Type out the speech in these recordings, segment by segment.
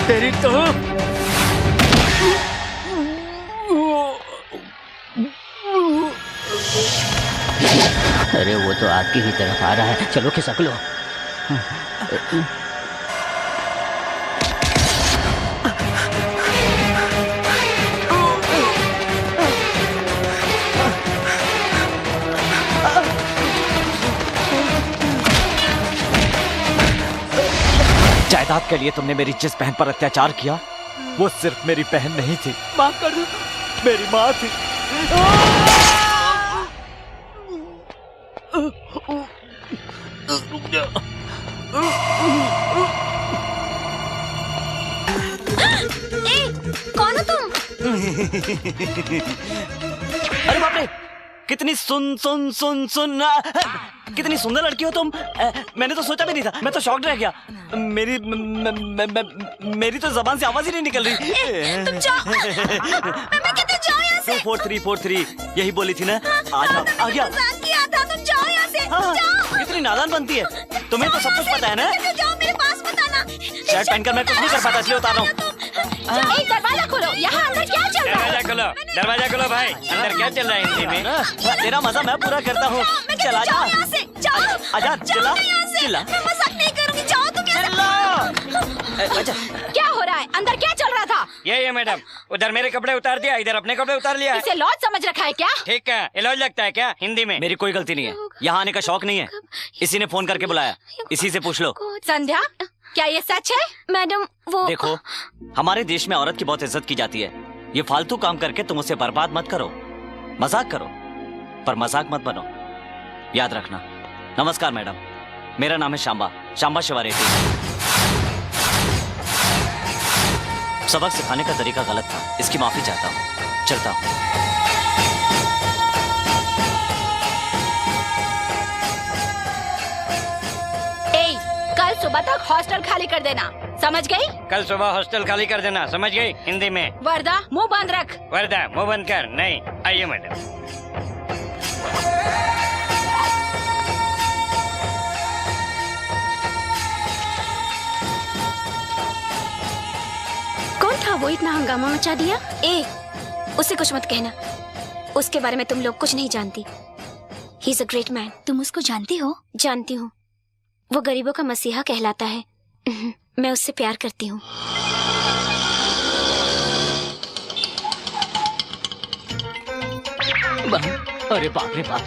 तेरी तो अरे वो तो आपकी ही तरफ आ रहा है, चलो खिसक लो। जायदाद के लिए तुमने मेरी जिस बहन पर अत्याचार किया वो सिर्फ मेरी बहन नहीं थी, माफ कर दो, मेरी माँ थी। कौन हो तुम? अरे बाप रे, कितनी कितनी सुंदर लड़की हो तुम। मैंने तो सोचा भी नहीं था, मैं तो शॉक्ड रह गया। मेरी तो जबान से आवाज ही नहीं निकल रही। तुम जाओ। मैं कहती हूँ जाओ यहाँ से। 24343 यही बोली थी ना। आ जाओ, आ गया। मजाक किया था, तुम जाओ यहाँ से। हाँ, जाओ। कितनी नादान बनती है, तुम्हें तो सब कुछ पता है ना। जाओ, मेरे पास मत आना। शर्ट पहनकर मैं कुछ नहीं कर पाता, इसलिए उतार रहा हूँ। दरवाजा खोलो, यहाँ अंदर क्या चल रहा है? दरवाजा खोलो भाई, अंदर क्या चल रहा है हिंदी में? तेरा मजा मैं पूरा करता हूँ। चला जा, आजा, चिल्ला चिल्ला। मैं मजाक नहीं करूँगी, जाओ तुम यहाँ से। क्या हो रहा है? अंदर क्या चल रहा था? ये मैडम, उधर मेरे कपड़े उतार दिया, इधर अपने कपड़े उतार लिया। इसे लॉज समझ रखा है क्या? ठीक है, ये लॉज लगता है क्या हिंदी में? मेरी कोई गलती नहीं है, यहाँ आने का शौक नहीं है, इसी ने फोन करके बुलाया, इसी से पूछ लो। संध्या, क्या ये सच है? मैडम वो देखो, हमारे देश में औरत की बहुत इज्जत की जाती है। ये फालतू काम करके तुम उसे बर्बाद मत करो, मजाक करो पर मजाक मत बनो, याद रखना। नमस्कार मैडम, मेरा नाम है शांबा शिवारेड्डी। सबक सिखाने का तरीका गलत था, इसकी माफी चाहता हूँ, चलता हूँ। कल सुबह तक हॉस्टल खाली कर देना, समझ गई? कल सुबह हॉस्टल खाली कर देना, समझ गई हिंदी में? वर्दा, मुंह बंद रख। वर्दा, मुंह बंद कर। नहीं, आइए मैडम। कौन था वो इतना हंगामा मचा दिया? उसे कुछ मत कहना, उसके बारे में तुम लोग कुछ नहीं जानती। He is a great man. तुम उसको जानती हो? जानती हूँ, वो गरीबों का मसीहा कहलाता है। मैं उससे प्यार करती हूँ। अरे बाप रे बाप।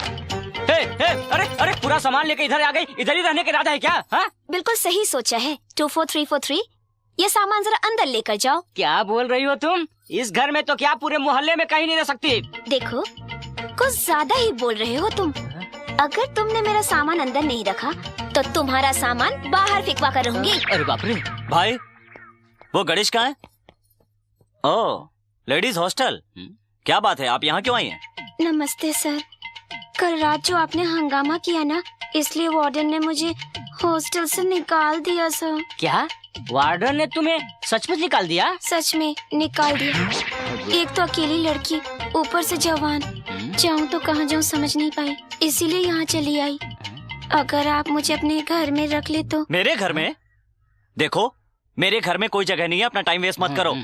अरे पूरा सामान लेके इधर आ गई, इधर ही रहने का इरादा है क्या? हाँ? बिल्कुल सही सोचा है। 24343, ये सामान जरा अंदर लेकर जाओ। क्या बोल रही हो तुम? इस घर में तो क्या पूरे मोहल्ले में कहीं नहीं रह सकती। देखो, कुछ ज्यादा ही बोल रहे हो तुम। अगर तुमने मेरा सामान अंदर नहीं रखा तो तुम्हारा सामान बाहर फेंकवा कर रहूंगी। अरे बाप रे। भाई, वो गणेश कहाँ है? ओह, लेडीज हॉस्टल। क्या बात है, आप यहाँ क्यों आई हैं? नमस्ते सर, कल रात जो आपने हंगामा किया ना, इसलिए वार्डन ने मुझे हॉस्टल से निकाल दिया सर। क्या वार्डन ने तुम्हें सचमुच निकाल दिया? सच में निकाल दिया। एक तो अकेली लड़की, ऊपर से जवान, जाऊँ तो कहाँ जाऊँ समझ नहीं पाई, इसीलिए यहाँ चली आई। अगर आप मुझे अपने घर में रख ले तो। मेरे घर में? देखो, मेरे घर में कोई जगह नहीं है, अपना टाइम वेस्ट मत करो,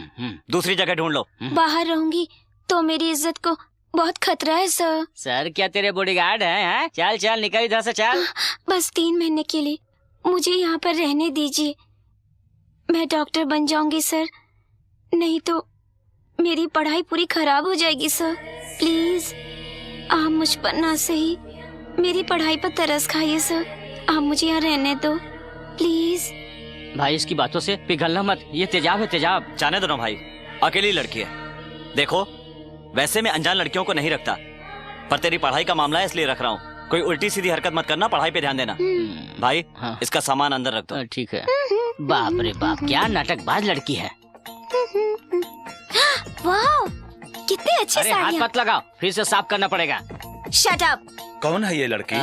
दूसरी जगह ढूंढ लो। बाहर रहूंगी तो मेरी इज्जत को बहुत खतरा है सर। सर क्या तेरे बॉडीगार्ड हैं? चल चल निकल इधर से, चल। बस 3 महीने के लिए मुझे यहाँ पर रहने दीजिए, मैं डॉक्टर बन जाऊंगी सर, नहीं तो मेरी पढ़ाई पूरी खराब हो जाएगी सर। प्लीज आप मुझ पर ना सही मेरी पढ़ाई पर तरस खाइए सर, आप मुझे यहाँ रहने दो प्लीज। भाई इसकी बातों से पिघलना मत, ये तेजाब है, तेजाब। जाने दो ना भाई, अकेली लड़की है। देखो, वैसे मैं अनजान लड़कियों को नहीं रखता, पर तेरी पढ़ाई का मामला है इसलिए रख रहा हूँ। कोई उल्टी सीधी हरकत मत करना, पढ़ाई पे ध्यान देना। भाई हाँ। इसका सामान अंदर रख दो। ठीक है। बाप रे बाप, क्या नाटकबाज लड़की है। वाह, कितने अच्छे अरे हाथ साड़ियाँ। मत लगाओ, फिर से साफ करना पड़ेगा। Shut up. कौन है ये लड़की?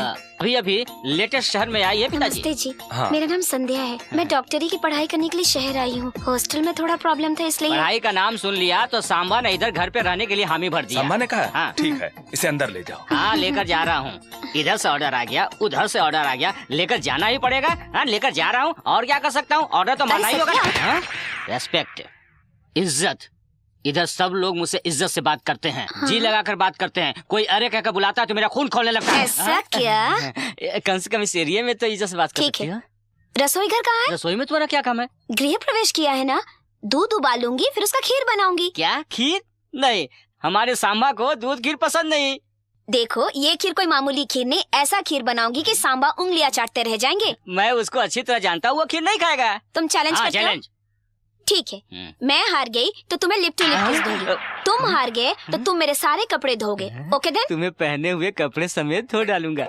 अभी लेटेस्ट शहर में आई है पिताजी। नमस्ते जी, हाँ। मेरा नाम संध्या है, मैं डॉक्टरी की पढ़ाई करने के लिए शहर आई हूँ। हॉस्टल में थोड़ा प्रॉब्लम था इसलिए। पढ़ाई का नाम सुन लिया तो सांबा ने इधर घर पे रहने के लिए हामी भर दिया। सांबा ने कहा? हाँ। ठीक है, इसे अंदर ले जाओ। हाँ लेकर जा रहा हूँ, इधर से ऑर्डर आ गया, उधर से ऑर्डर आ गया, लेकर जाना ही पड़ेगा। हाँ लेकर जा रहा हूँ, और क्या कर सकता हूँ, ऑर्डर तो मानना ही होगा। हाँ? रेस्पेक्ट, इज्जत। इधर सब लोग मुझसे इज्जत से बात करते हैं, जी लगाकर बात करते हैं। कोई अरे कहकर बुलाता है तो मेरा खून खोलने लगता है। ऐसा क्या? कम से कम इस एरिया में तो इज्जत से बात कर ठीक सकती है। हो। रसोई घर कहाँ है? रसोई में तुम्हारा क्या काम है? गृह प्रवेश किया है ना, दूध उबालूंगी फिर उसका खीर बनाऊंगी। क्या खीर? नहीं, हमारे सांबा को दूध खीर पसंद नहीं। देखो ये खीर कोई मामूली खीर नहीं, ऐसा खीर बनाऊंगी कि सांबा उंगलियां चाटते रह जाएंगे। मैं उसको अच्छी तरह जानता हूँ, वो खीर नहीं खाएगा। तुम चैलेंज हाँ, करते हो? चैलेंज। ठीक है, मैं हार गई तो तुम्हें लिप टू लिप किस दूंगी। तुम हार गए तो तुम मेरे सारे कपड़े धोगे। Okay then? तुम्हें पहने हुए कपड़े समेत धो डालूंगा।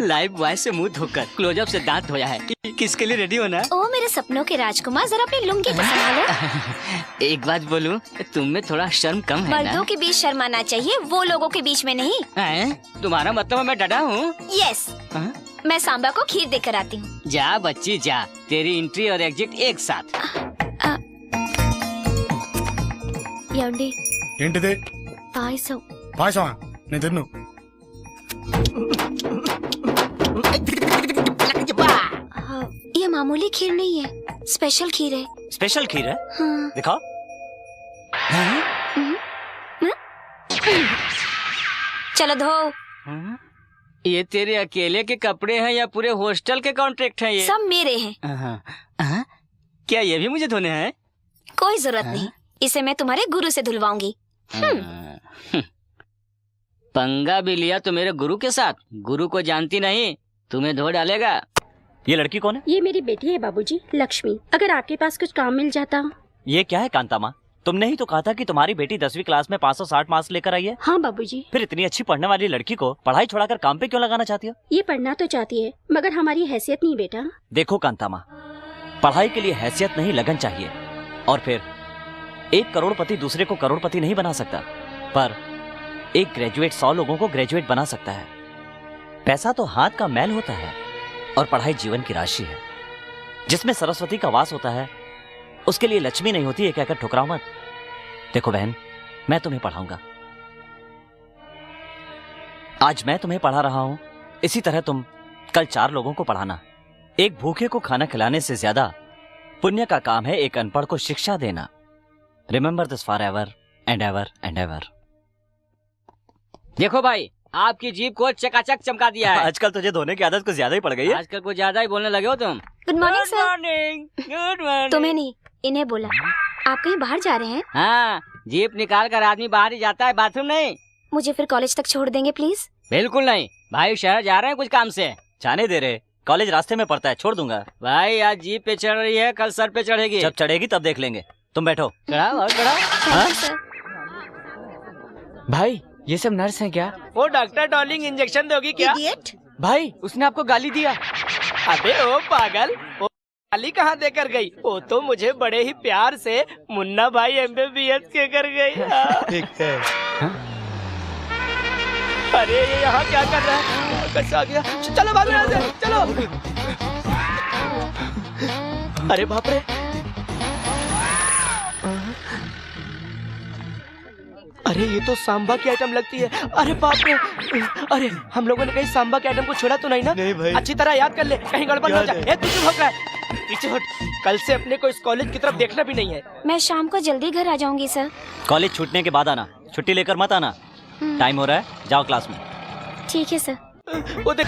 लाइव बॉय से मुंह धोकर क्लोजअप से दांत धोया है। किसके लिए रेडी होना? ओ मेरे सपनों के राजकुमार, जरा अपनी लुंगी को संभालो। एक बात बोलूं, तुम में थोड़ा शर्म कम है ना? मर्दों के बीच शर्माना चाहिए, वो लोगों के बीच में नहीं। हैं? तुम्हारा मतलब मैं डरा हूँ? यस, मैं सांबा को खीर देकर आती हूँ। जा बच्ची जा, तेरी एंट्री और एग्जिट एक साथ। యాండి ఏంటిది పాయసం పాయసమా నేను తిన్ను ये मामूली खीर नहीं है, स्पेशल खीर है। स्पेशल खीर है? हाँ। दिखाओ। चलो धो। ये तेरे अकेले के कपड़े हैं या पूरे हॉस्टल के कॉन्ट्रैक्ट हैं ये? सब मेरे हैं। क्या ये भी मुझे धोने हैं? कोई जरूरत नहीं, इसे मैं तुम्हारे गुरु से धुलवाऊंगी। पंगा भी लिया तो मेरे गुरु के साथ। गुरु को जानती नहीं, तुम्हें धो डालेगा। ये लड़की कौन है? ये मेरी बेटी है बाबूजी, लक्ष्मी। अगर आपके पास कुछ काम मिल जाता। ये क्या है कांता माँ? तुमने ही तो कहा था कि तुम्हारी बेटी 10वीं क्लास में 560 मार्क्स लेकर आई है। हाँ बाबूजी। फिर इतनी अच्छी पढ़ने वाली लड़की को पढ़ाई छोड़ाकर काम पे क्यों लगाना चाहती हो? ये पढ़ना तो चाहती है मगर हमारी हैसियत नहीं बेटा। देखो कांता माँ, पढ़ाई के लिए हैसियत नहीं लगन चाहिए। और फिर एक करोड़पति दूसरे को करोड़पति नहीं बना सकता, पर एक ग्रेजुएट 100 लोगों को ग्रेजुएट बना सकता है। पैसा तो हाथ का मैल होता है और पढ़ाई जीवन की राशि है। जिसमें सरस्वती का वास होता है उसके लिए लक्ष्मी नहीं होती है कहकर ठुकराओ मत। देखो बहन, मैं तुम्हें पढ़ाऊंगा। आज मैं तुम्हें पढ़ा रहा हूं, इसी तरह तुम कल 4 लोगों को पढ़ाना। एक भूखे को खाना खिलाने से ज्यादा पुण्य का काम है एक अनपढ़ को शिक्षा देना। Remember this for ever and ever and ever. देखो भाई, आपकी जीभ को चकाचक चमका दिया है। आजकल तुझे धोने की आदत कुछ ज्यादा ही पड़ गई है। आजकल कुछ ज्यादा ही बोलने लगे हो तुम। Good morning sir. Morning. Good morning. तुम्हें नहीं, इन्हें बोला। आप कहीं बाहर जा रहे हैं? हाँ, जीप निकाल कर आदमी बाहर ही जाता है, बाथरूम नहीं। मुझे फिर कॉलेज तक छोड़ देंगे प्लीज? बिल्कुल नहीं भाई, शहर जा रहे हैं कुछ काम से। जाने दे रहे, कॉलेज रास्ते में पड़ता है, छोड़ दूंगा। भाई आज जीप पे चढ़ रही है, कल सर पे चढ़ेगी। जब चढ़ेगी तब देख लेंगे। तुम बैठो। चढ़ाओ और चढ़ाओ। Thank you sir. भाई ये सब नर्स हैं क्या? वो डॉक्टर डॉर्लिंग इंजेक्शन दोगी क्या? भाई उसने आपको गाली दिया। अबे ओ पागल, वो गाली कहाँ देकर गई? वो तो मुझे बड़े ही प्यार से मुन्ना भाई MBBS के कर गई। ठीक है। अरे ये यहाँ क्या कर रहा है? कैसे आ गया? चलो भागो यहाँ से, चलो। अरे बाप रे, अरे ये तो सांबा की आइटम लगती है। अरे बाप रे, अरे हम लोगों ने कहीं सांबा के आइटम को छोड़ा तो नहीं ना? नहीं भाई, अच्छी तरह याद कर ले, कहीं गड़बड़ ना हो जाए। ए, तू क्यों भौंक रहा है? पीछे हट, कल से अपने को इस कॉलेज की तरफ देखना भी नहीं है। मैं शाम को जल्दी घर आ जाऊंगी सर। कॉलेज छूटने के बाद आना, छुट्टी लेकर मत आना। टाइम हो रहा है, जाओ क्लास में। ठीक है सर। वो देख,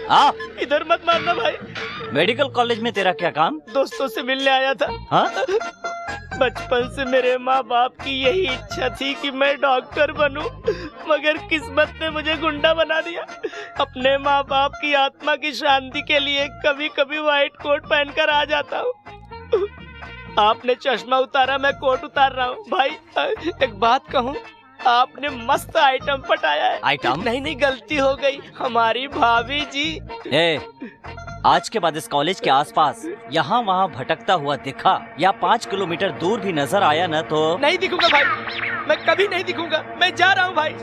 आ, इधर मत मारना भाई। मेडिकल कॉलेज में तेरा क्या काम? दोस्तों से मिलने आया था। हाँ? बचपन से मेरे माँ बाप की यही इच्छा थी कि मैं डॉक्टर बनूं, मगर किस्मत ने मुझे गुंडा बना दिया। अपने माँ बाप की आत्मा की शांति के लिए कभी कभी व्हाइट कोट पहनकर आ जाता हूँ। आपने चश्मा उतारा, मैं कोट उतार रहा हूँ। भाई एक बात कहूँ, आपने मस्त आइटम पटाया है। आइटम? नहीं, गलती हो गई, हमारी भाभी जी। ए, आज के बाद इस कॉलेज के आसपास यहाँ वहाँ भटकता हुआ दिखा या 5 किलोमीटर दूर भी नजर आया न तो नहीं दिखूंगा भाई, मैं कभी नहीं दिखूंगा। मैं जा रहा हूँ भाई।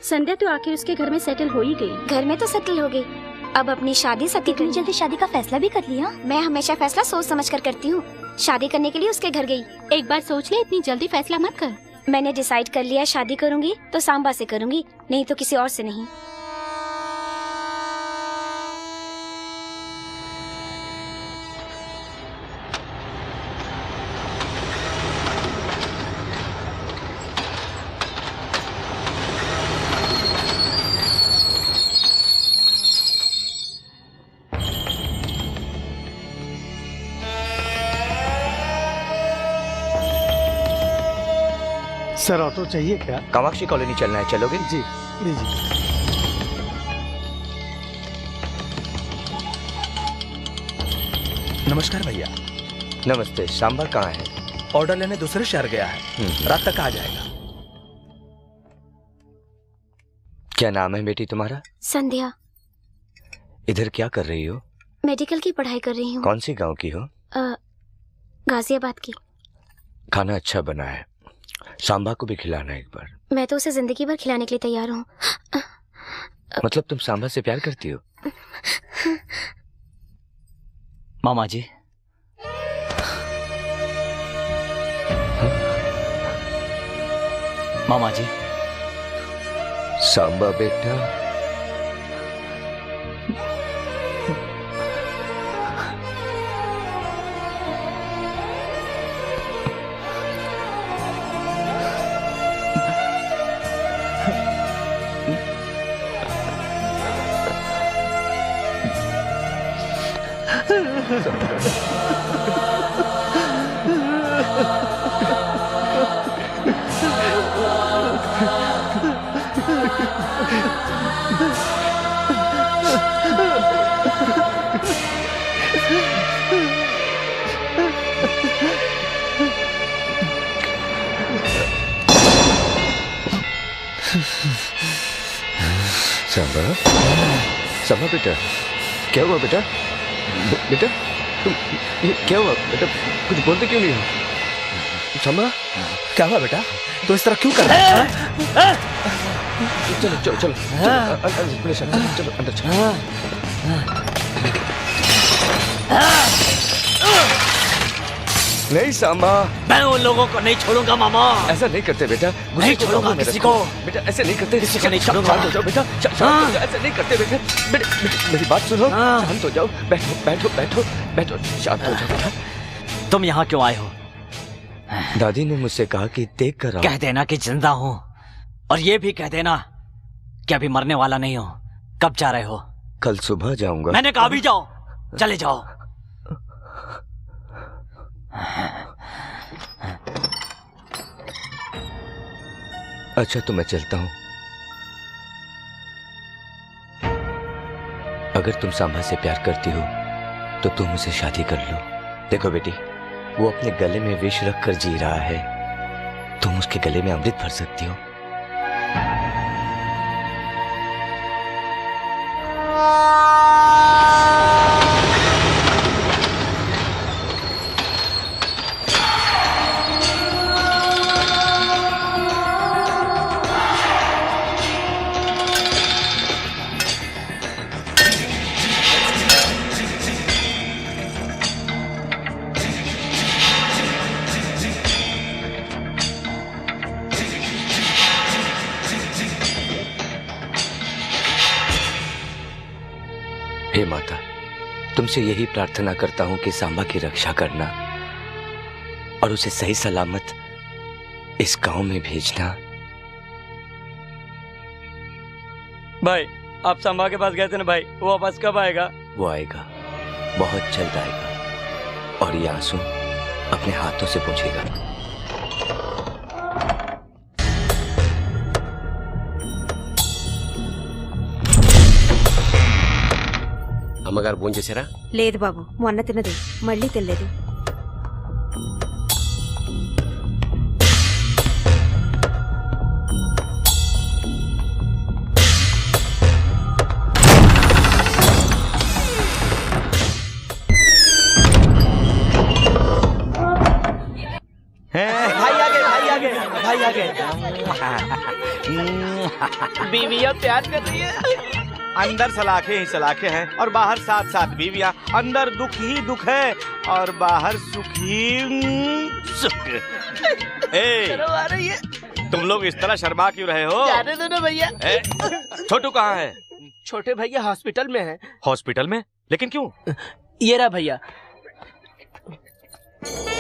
संध्या तो आखिर उसके घर में सेटल हो ही गई। घर में तो सेटल हो गई, अब अपनी शादी सती इतनी जल्दी शादी का फैसला भी कर लिया? मैं हमेशा फैसला सोच समझ कर करती हूँ। शादी करने के लिए उसके घर गई। एक बार सोच ले, इतनी जल्दी फैसला मत कर। मैंने डिसाइड कर लिया, शादी करूंगी तो सांबा से करूंगी, नहीं तो किसी और से नहीं। सर ऑटो चाहिए क्या? कामाक्षी कॉलोनी चलना है, चलोगे? जी लीजिए। नमस्कार भैया। नमस्ते। सांबा कहाँ है? ऑर्डर लेने दूसरे शहर गया है, रात तक आ जाएगा। क्या नाम है बेटी तुम्हारा? संध्या। इधर क्या कर रही हो? मेडिकल की पढ़ाई कर रही हूँ। कौन सी गांव की हो? गाजियाबाद की। खाना अच्छा बना है, सांबा को भी खिलाना एक बार। मैं तो उसे जिंदगी भर खिलाने के लिए तैयार हूँ। मतलब तुम सांबा से प्यार करती हो? मामा जी, मामा जी। सांबा बेटा, सांबा, सांबा बेटा, क्या हुआ बेटा? बेटा तुम, ये क्या हुआ बेटा? कुछ बोलते क्यों नहीं हो? सांबा, क्या हुआ बेटा? तो इस तरह क्यों कर रहा है? चलो चलो चलो, चलो अंदर चलो। नहीं सांबा, मैं उन लोगों को नहीं छोड़ूंगा मामा। ऐसा नहीं करते बेटा। नहीं छोड़ूंगा किसी को। बेटा ऐसे नहीं करते, किसी को नहीं छोड़ूंगा। शांत हो जाओ बेटा, शांत हो जाओ, ऐसे नहीं करते बेटा। मेरी बात सुनो, शांत हो जाओ, बैठो बैठो बैठो बैठो, शांत हो जाओ बेटा। तुम यहाँ क्यों आए हो? दादी ने मुझसे कहा कि देख कर आओ। कह देना कि जिंदा हूँ, और ये भी कह देना कि अभी मरने वाला नहीं हो। कब जा रहे हो? कल सुबह जाऊंगा। मैंने कहा अभी जाओ, चले जाओ। अच्छा तो मैं चलता हूँ। अगर तुम सांबा से प्यार करती हो तो तुम मुझसे शादी कर लो। देखो बेटी, वो अपने गले में विष रख कर जी रहा है, तुम उसके गले में अमृत भर सकती हो। हे माता, तुमसे यही प्रार्थना करता हूं कि सांबा की रक्षा करना और उसे सही सलामत इस गांव में भेजना। भाई आप सांबा के पास गए थे ना भाई, वो वापस कब आएगा? वो आएगा, बहुत जल्द आएगा, और ये आंसू अपने हाथों से पोंछेगा। అమ్మగారు భోజనం చేశారా? లేదు బాబు, మొన్న తిన్నది మళ్ళీ తినలేదు. बीवियां प्यार कर रही है। अंदर सलाखें ही सलाखें हैं और बाहर साथ साथ बीवियां। अंदर दुख ही दुख है और बाहर सुख ही सुख। शर्म आ रही है। तुम लोग इस तरह शर्मा क्यों रहे हो? जाने दो ना भैया। छोटू कहाँ है? छोटे भैया हॉस्पिटल में है। हॉस्पिटल में? लेकिन क्यों? ये रहा भैया।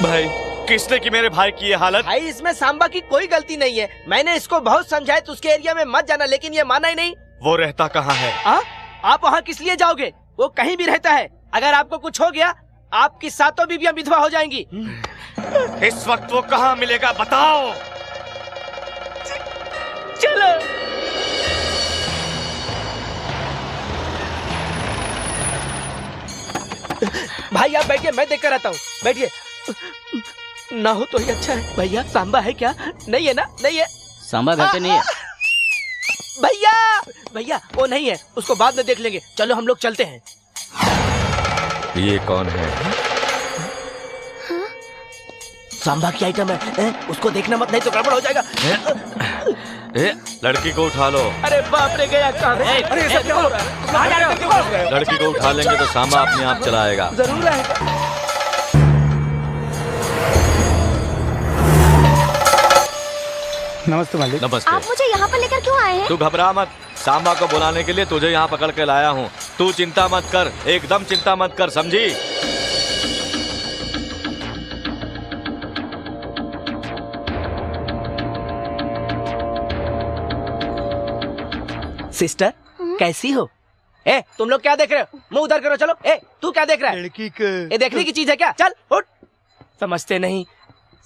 भाई किसने की मेरे भाई की ये हालत? भाई इसमें सांबा की कोई गलती नहीं है। मैंने इसको बहुत समझाया तो उसके एरिया में मत जाना, लेकिन ये माना ही नहीं। वो रहता कहाँ है? आप वहाँ किस लिए जाओगे? वो कहीं भी रहता है। अगर आपको कुछ हो गया आपकी सातों बीवियां विधवा हो जाएंगी। इस वक्त वो कहाँ मिलेगा बताओ? चलो। भाई आप बैठिए, मैं देख कर आता हूँ। बैठिए। ना हो तो ही अच्छा है। भैया सांबा है क्या? नहीं है ना? नहीं है। सांबा घर पे नहीं है। भैया भैया वो नहीं है, उसको बाद में देख लेंगे। चलो हम लोग चलते हैं। ये कौन है? सांबा की आइटम है, उसको देखना मत, नहीं तो गड़बड़ हो जाएगा। लड़की को उठा लो। अरे बाप रे, गया कहाँ है? अरे सब क्या हो रहा है? कहाँ जा रहे हो? लड़की को उठा लेंगे तो सांबा अपने आप चलाएगा। जरूर आएगा। नमस्ते मालिक। नमस्ते। आप मुझे यहाँ पर लेकर क्यों आए हैं? तू घबरा मत, सांबा को बुलाने के लिए तुझे यहाँ पकड़ के लाया हूँ। तू चिंता मत कर, एकदम चिंता मत कर, समझी? सिस्टर कैसी हो? तुम लोग क्या देख रहे हो? मुंह उधर करो। चलो। तू क्या देख रहा है? लड़की को ये देखने की चीज है क्या? चल उठ। समझते नहीं।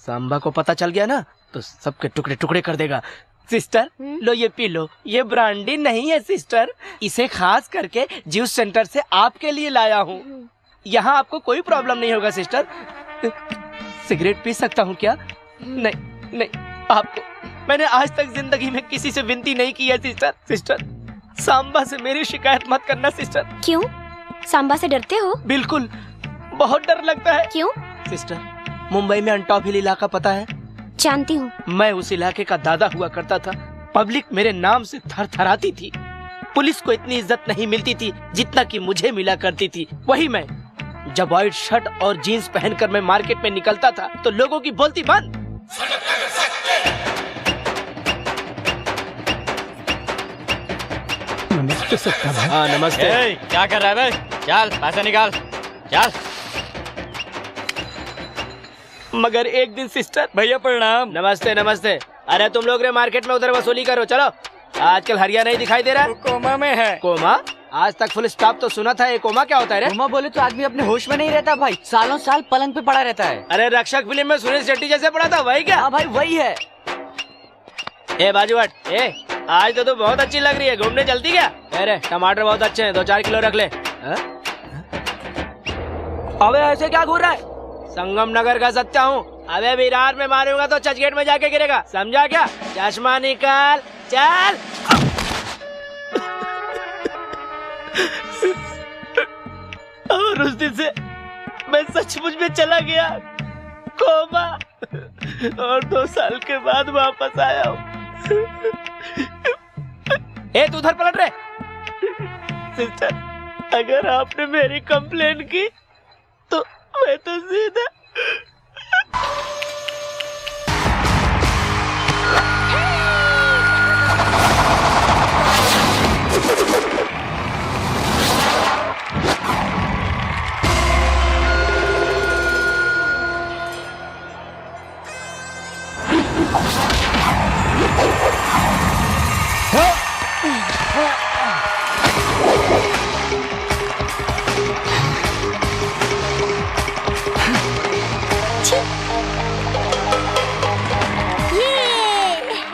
सांबा को पता चल गया ना तो सबके टुकड़े टुकड़े कर देगा। सिस्टर लो ये पी लो। ये ब्रांडी नहीं है सिस्टर, इसे खास करके जूस सेंटर से आपके लिए लाया हूँ। यहाँ आपको कोई प्रॉब्लम नहीं होगा सिस्टर। सिगरेट पी सकता हूँ क्या? नहीं नहीं, आपको मैंने आज तक जिंदगी में किसी से विनती नहीं की है सिस्टर। सिस्टर सांबा से मेरी शिकायत मत करना सिस्टर। क्यों? सांबा से डरते हो? बिल्कुल, बहुत डर लगता है। क्यों? सिस्टर मुंबई में अंटॉप हिल इलाका पता है? जानती हूँ। मैं उस इलाके का दादा हुआ करता था। पब्लिक मेरे नाम से थरथराती थी। पुलिस को इतनी इज्जत नहीं मिलती थी जितना कि मुझे मिला करती थी। वही मैं जब व्हाइट शर्ट और जीन्स पहनकर मैं मार्केट में निकलता था तो लोगों की बोलती बंद। नमस्ते सकता भाई। हाँ नमस्ते। क्या कर रहा है बे? चल पैसा निकाल, चल। मगर एक दिन सिस्टर। भैया प्रणाम। नमस्ते नमस्ते। अरे तुम लोग रे मार्केट में उधर वसूली करो। चलो। आजकल हरिया नहीं दिखाई दे रहा। कोमा में है। कोमा? आज तक फुल स्टॉप तो सुना था। ये कोमा क्या होता है रे? कोमा बोले तो आदमी अपने होश में नहीं रहता भाई, सालों साल पलंग पे पड़ा रहता है। अरे रक्षक फिल्म में सुनील शेट्टी जैसे पड़ा था, वही क्या? हाँ भाई वही है। बाजू हट। आज तो तू बहुत अच्छी लग रही है, घूमने चलती क्या? अरे टमाटर बहुत अच्छे हैं, 2-4 किलो रख ले। अबे ऐसे क्या घूर रहा है? संगम नगर का सच्चा हूँ। अबे विरार में मारूंगा तो चर्चगेट में जाके गिरेगा, समझा क्या? चश्मा निकाल, चल। और उस दिन से मैं सचमुच में चला गया कोमा, और 2 साल के बाद वापस आया हूँ। तू उधर पलट रहे। सिस्टर अगर आपने मेरी कंप्लेन की तो मैं तो सीधा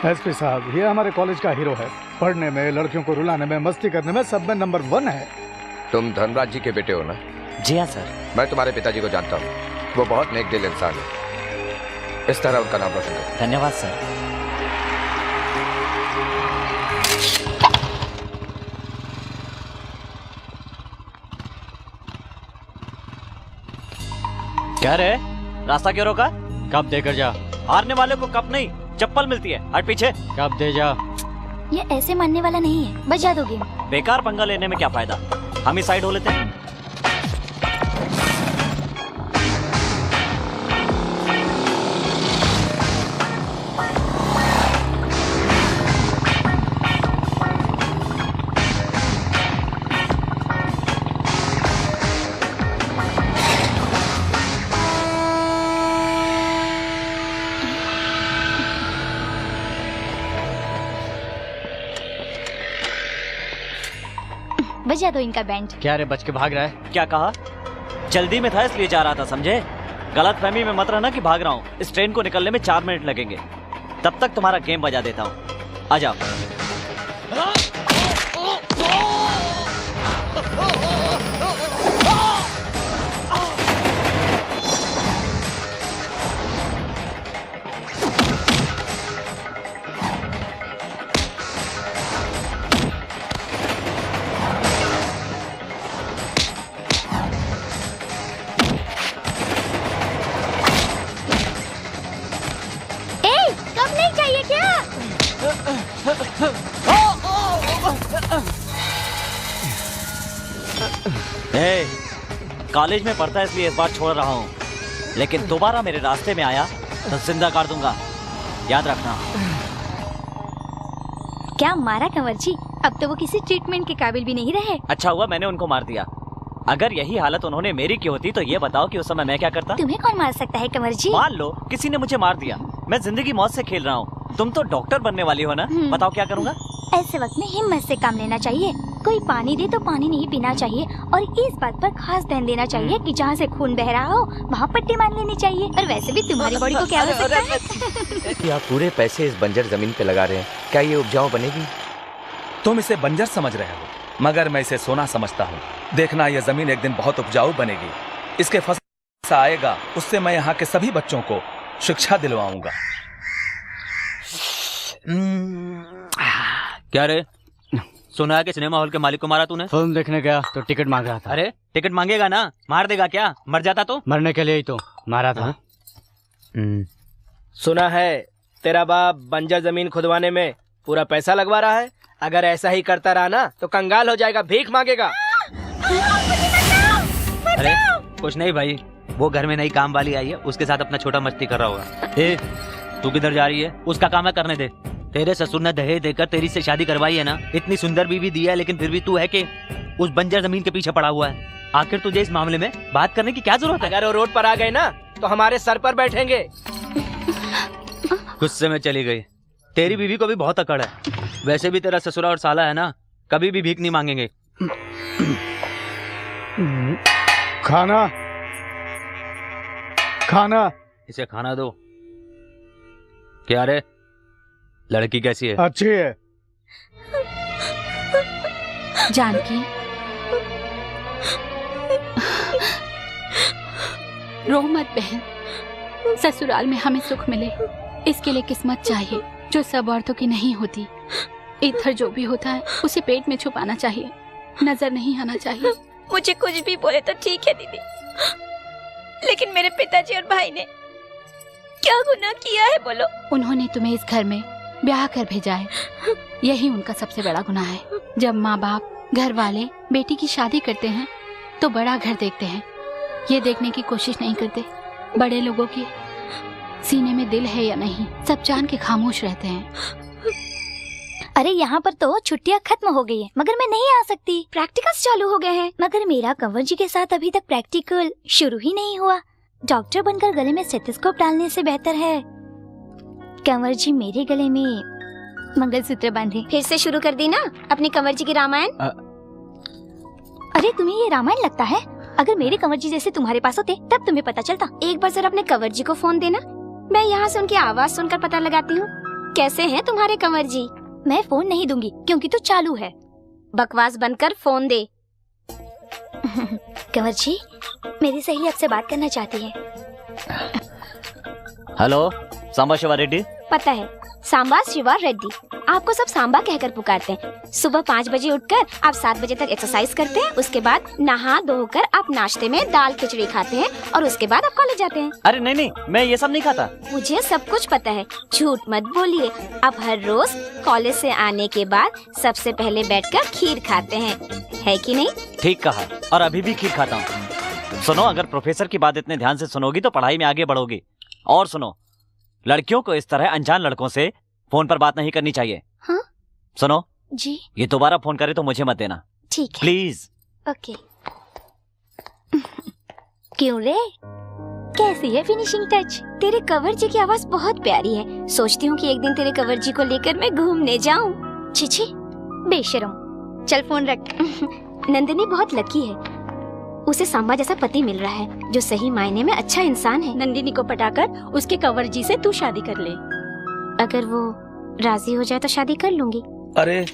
एसपी साहब, ये हमारे कॉलेज का हीरो है। पढ़ने में, लड़कियों को रुलाने में, मस्ती करने में सब में नंबर 1 है। तुम धनराज जी के बेटे हो ना? जी हाँ सर। मैं तुम्हारे पिताजी को जानता हूँ, वो बहुत नेक दिल इंसान है। इस तरह उनका नाम रोशन करो। धन्यवाद सर। क्या रे, रास्ता क्यों रोका? कब देकर जा। हारने वाले को कप नहीं चप्पल मिलती है। हट पीछे। कब दे जा। ये ऐसे मानने वाला नहीं है, बजा दो गेम। बेकार पंगा लेने में क्या फायदा, हम ही साइड हो लेते हैं। बजा दो इनका बैंड। क्या रे, बच के भाग रहा है? क्या कहा? जल्दी में था इसलिए जा रहा था, समझे? गलत फहमी में मत रहना कि भाग रहा हूँ। इस ट्रेन को निकलने में 4 मिनट लगेंगे, तब तक तुम्हारा गेम बजा देता हूँ। आ जाओ। कॉलेज में पढ़ता है इसलिए इस बार छोड़ रहा हूँ, लेकिन दोबारा मेरे रास्ते में आया तो जिंदा कर दूंगा, याद रखना। क्या मारा कंवर जी? अब तो वो किसी ट्रीटमेंट के काबिल भी नहीं रहे। अच्छा हुआ मैंने उनको मार दिया। अगर यही हालत उन्होंने मेरी की होती तो ये बताओ कि उस समय मैं क्या करता? तुम्हें कौन मार सकता है कंवर जी? मान लो किसी ने मुझे मार दिया, मैं जिंदगी मौत से खेल रहा हूँ। तुम तो डॉक्टर बनने वाली हो ना, बताओ क्या करूँगा? ऐसे वक्त में हिम्मत से काम लेना चाहिए। कोई पानी दे तो पानी नहीं पीना चाहिए, और इस बात पर खास ध्यान देना चाहिए कि जहाँ से खून बह रहा हो वहाँ पट्टी मान लेनी चाहिए। और वैसे भी तुम्हारी बॉडी को क्या हो सकता है? आप पूरे पैसे इस बंजर जमीन पे लगा रहे हैं, क्या ये उपजाऊ बनेगी? तुम इसे बंजर समझ रहे हो, मगर मैं इसे सोना समझता हूँ। देखना यह जमीन एक दिन बहुत उपजाऊ बनेगी। इसके फसल आएगा, उससे मैं यहाँ के सभी बच्चों को शिक्षा दिलवाऊंगा। क्या रे, सुना है कि सिनेमा हॉल के मालिक को मारा तूने? फिल्म देखने गया तो टिकट मांग रहा था। अरे टिकट मांगेगा ना, मार देगा क्या? मर जाता तो? मरने के लिए ही तो मारा था। सुना है तेरा बाप बंजर जमीन खुदवाने में पूरा पैसा लगवा रहा है। अगर ऐसा ही करता रहा ना तो कंगाल हो जाएगा, भीख मांगेगा। अरे कुछ नहीं भाई, वो घर में नई काम वाली आई है, उसके साथ अपना छोटा मस्ती कर रहा होगा। ए, तू किधर जा रही है? उसका काम है करने दे। तेरे ससुर ने दहेज देकर तेरी से शादी करवाई है ना, इतनी सुंदर बीवी दी है, लेकिन फिर भी तू है कि उस बंजर जमीन के पीछे पड़ा हुआ है। आखिर तुझे इस मामले में बात करने की क्या जरूरत है? अगर वो रोड पर आ गए ना तो हमारे सर पर बैठेंगे। गुस्से में चली गई। तेरी बीवी को भी बहुत अकड़ है। वैसे भी तेरा ससुरा और साला है ना, कभी भी भीख नहीं मांगेंगे। खाना खाना इसे खाना दो। क्या रे, लड़की कैसी है? अच्छी है। जानकी, रो मत बहन, ससुराल में हमें सुख मिले इसके लिए किस्मत चाहिए, जो सब औरतों की नहीं होती। इधर जो भी होता है उसे पेट में छुपाना चाहिए, नजर नहीं आना चाहिए। मुझे कुछ भी बोले तो ठीक है दीदी, लेकिन मेरे पिताजी और भाई ने क्या गुनाह किया है बोलो? उन्होंने तुम्हें इस घर में ब्याह कर भेजा है, यही उनका सबसे बड़ा गुनाह है। जब माँ बाप घर वाले बेटी की शादी करते हैं तो बड़ा घर देखते हैं, ये देखने की कोशिश नहीं करते बड़े लोगों के सीने में दिल है या नहीं। सब जान के खामोश रहते हैं। अरे यहाँ पर तो छुट्टियाँ खत्म हो गई है, मगर मैं नहीं आ सकती। प्रैक्टिकल्स चालू हो गए हैं, मगर मेरा कंवर जी के साथ अभी तक प्रैक्टिकल शुरू ही नहीं हुआ। डॉक्टर बनकर गले में स्टेथोस्कोप डालने से बेहतर है कंवर जी मेरे गले में मंगलसूत्र बांधे। फिर से शुरू कर दी ना अपनी कंवर जी की रामायण। अरे तुम्हें ये रामायण लगता है? अगर मेरे कंवर जी जैसे तुम्हारे पास होते तब तुम्हें पता चलता। एक बार जरा अपने कंवर जी को फोन देना, मैं यहाँ से उनकी आवाज सुनकर पता लगाती हूँ कैसे हैं तुम्हारे कंवर जी। मैं फोन नहीं दूंगी क्योंकि तू चालू है। बकवास बनकर फोन दे। कंवर जी, मेरी सहेली आपसे बात करना चाहती है। हेलो, सांबा शिवा रेड्डी। पता है, सांबा शिवा रेड्डी। आपको सब सांबा कहकर पुकारते हैं। सुबह 5 बजे उठकर आप 7 बजे तक एक्सरसाइज करते हैं। उसके बाद नहा धोकर आप नाश्ते में दाल खिचड़ी खाते हैं और उसके बाद आप कॉलेज जाते हैं। अरे नहीं नहीं, मैं ये सब नहीं खाता। मुझे सब कुछ पता है, झूठ मत बोलिए। आप हर रोज कॉलेज से आने के बाद सबसे पहले बैठकर खीर खाते हैं, है कि नहीं? ठीक कहा, और अभी भी खीर खाता हूँ। सुनो, अगर प्रोफेसर की बात इतने ध्यान से सुनोगी तो पढ़ाई में आगे बढ़ोगी। और सुनो, लड़कियों को इस तरह अनजान लड़कों से फोन पर बात नहीं करनी चाहिए। हाँ? सुनो जी। ये दोबारा फोन करे तो मुझे मत देना, ठीक है। प्लीज। ओके। क्यों रे, कैसी है फिनिशिंग टच? तेरे कंवर जी की आवाज बहुत प्यारी है। सोचती हूँ कि एक दिन तेरे कंवर जी को लेकर मैं घूमने जाऊँ। छिछी बेशरम, चल फोन रख। नंदिनी बहुत लकी है, उसे सांबा जैसा पति मिल रहा है जो सही मायने में अच्छा इंसान है। नंदिनी को पटाकर उसके कंवर जी से तू शादी कर ले। अगर वो राजी हो जाए तो शादी कर लूंगी। अरे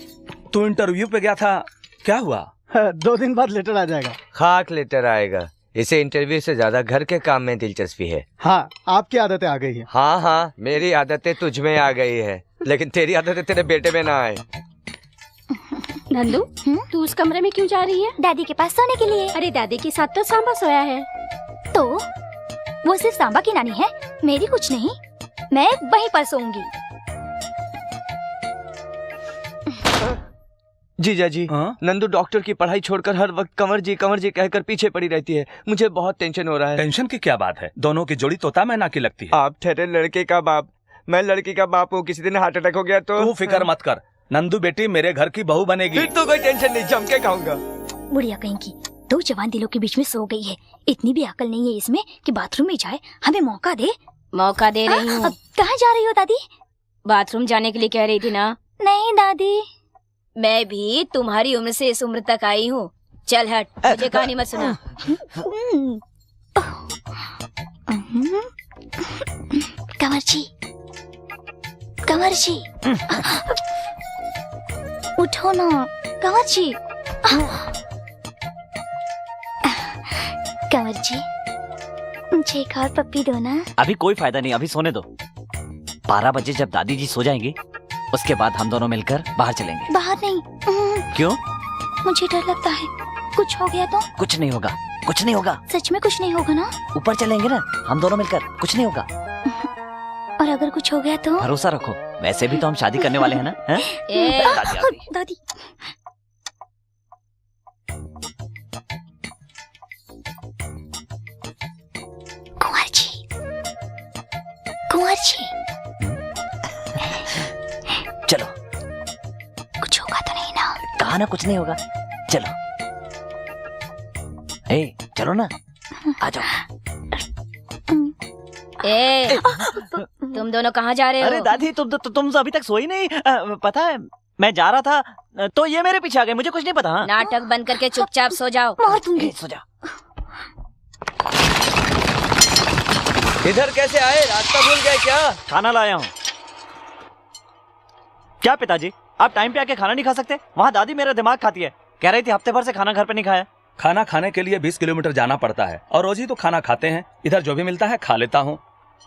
तू इंटरव्यू पे गया था, क्या हुआ? 2 दिन बाद लेटर आ जाएगा। खाक लेटर आएगा। इसे इंटरव्यू से ज्यादा घर के काम में दिलचस्पी है। हाँ, आपकी आदतें आ गई है। हाँ, मेरी आदतें तुझ में आ गई है, लेकिन तेरी आदतें तेरे बेटे में ना आए। नंदू, तू उस कमरे में क्यों जा रही है? दादी के पास सोने के लिए। अरे दादी के साथ तो सांबा सोया है। तो वो सिर्फ सांबा की नानी है, मेरी कुछ नहीं। मैं वहीं पर सोऊंगी। जीजा जी, नंदू डॉक्टर की पढ़ाई छोड़कर हर वक्त कंवर जी कहकर पीछे पड़ी रहती है। मुझे बहुत टेंशन हो रहा है। टेंशन की क्या बात है, दोनों की जोड़ी तोता मैना की लगती है। आप ठहरे लड़के का बाप, मैं लड़की का बाप हूँ। किसी दिन हार्ट अटैक हो गया तो? तू फिक्र मत कर, नंदू बेटी मेरे घर की बहू बनेगी। फिर तो कोई टेंशन नहीं, जम के खाऊंगा। बुढ़िया कहीं की 2 जवान दिलों के बीच में सो गई है। इतनी भी अकल नहीं है इसमें कि बाथरूम में जाए। हमें मौका दे। मौका दे रही हूँ। कहाँ जा रही हो दादी? बाथरूम जाने के लिए कह रही थी ना? नहीं दादी, मैं भी तुम्हारी उम्र से इस उम्र तक आई हूँ। चल हट, मुझे कहानी मत सुना। कंवर जी, उठो ना कंवर जी। कंवर जी, मुझे एक और पप्पी दो ना। अभी कोई फायदा नहीं, अभी सोने दो। 12 बजे जब दादी जी सो जाएंगी उसके बाद हम दोनों मिलकर बाहर चलेंगे। बाहर नहीं। क्यों? मुझे डर लगता है, कुछ हो गया तो? कुछ नहीं होगा, कुछ नहीं होगा। सच में कुछ नहीं होगा ना? ऊपर चलेंगे ना हम दोनों मिलकर, कुछ नहीं होगा। और अगर कुछ हो गया तो? भरोसा रखो, वैसे भी तो हम शादी करने वाले हैं ना। दादी आ गई। दादी, कुंवर जी, चलो। कुछ होगा तो नहीं ना? कहा ना कुछ नहीं होगा, चलो। चलो ना, आ जाओ। तुम दोनों कहाँ जा रहे हो? अरे दादी, तुम तो अभी तक सोई नहीं। पता है मैं जा रहा था तो ये मेरे पीछे आ गए, मुझे कुछ नहीं पता। नाटक बंद करके चुपचाप सो जाओ। मार दूंगी। सो जाओ। इधर कैसे आए? रास्ता भूल गए क्या? खाना लाया हूँ। क्या पिताजी, आप टाइम पे आके खाना नहीं खा सकते? वहाँ दादी मेरा दिमाग खाती है, कह रही थी हफ्ते भर से खाना घर पे नहीं खाया। खाना खाने के लिए 20 किलोमीटर जाना पड़ता है और रोज ही तो खाना खाते हैं। इधर जो भी मिलता है खा लेता हूँ।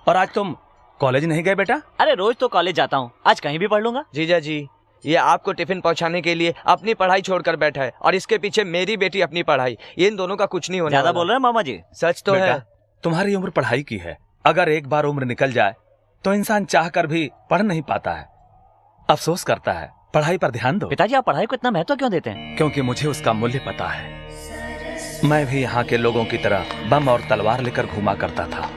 और आज तुम कॉलेज नहीं गए बेटा? अरे रोज तो कॉलेज जाता हूँ, आज कहीं भी पढ़ लूंगा। जीजा जी, ये आपको टिफिन पहुंचाने के लिए अपनी पढ़ाई छोड़कर बैठा है और इसके पीछे मेरी बेटी अपनी पढ़ाई। ये इन दोनों का कुछ नहीं होने ज्यादा वाला। बोल रहे हैं मामा जी। सच तो है। तुम्हारी उम्र पढ़ाई की है, अगर एक बार उम्र निकल जाए तो इंसान चाह कर भी पढ़ नहीं पाता है, अफसोस करता है। पढ़ाई पर ध्यान दो। पिताजी, आप पढ़ाई को इतना महत्व क्यों देते हैं? क्योंकि मुझे उसका मूल्य पता है। मैं भी यहाँ के लोगों की तरह बम और तलवार लेकर घूमा करता था,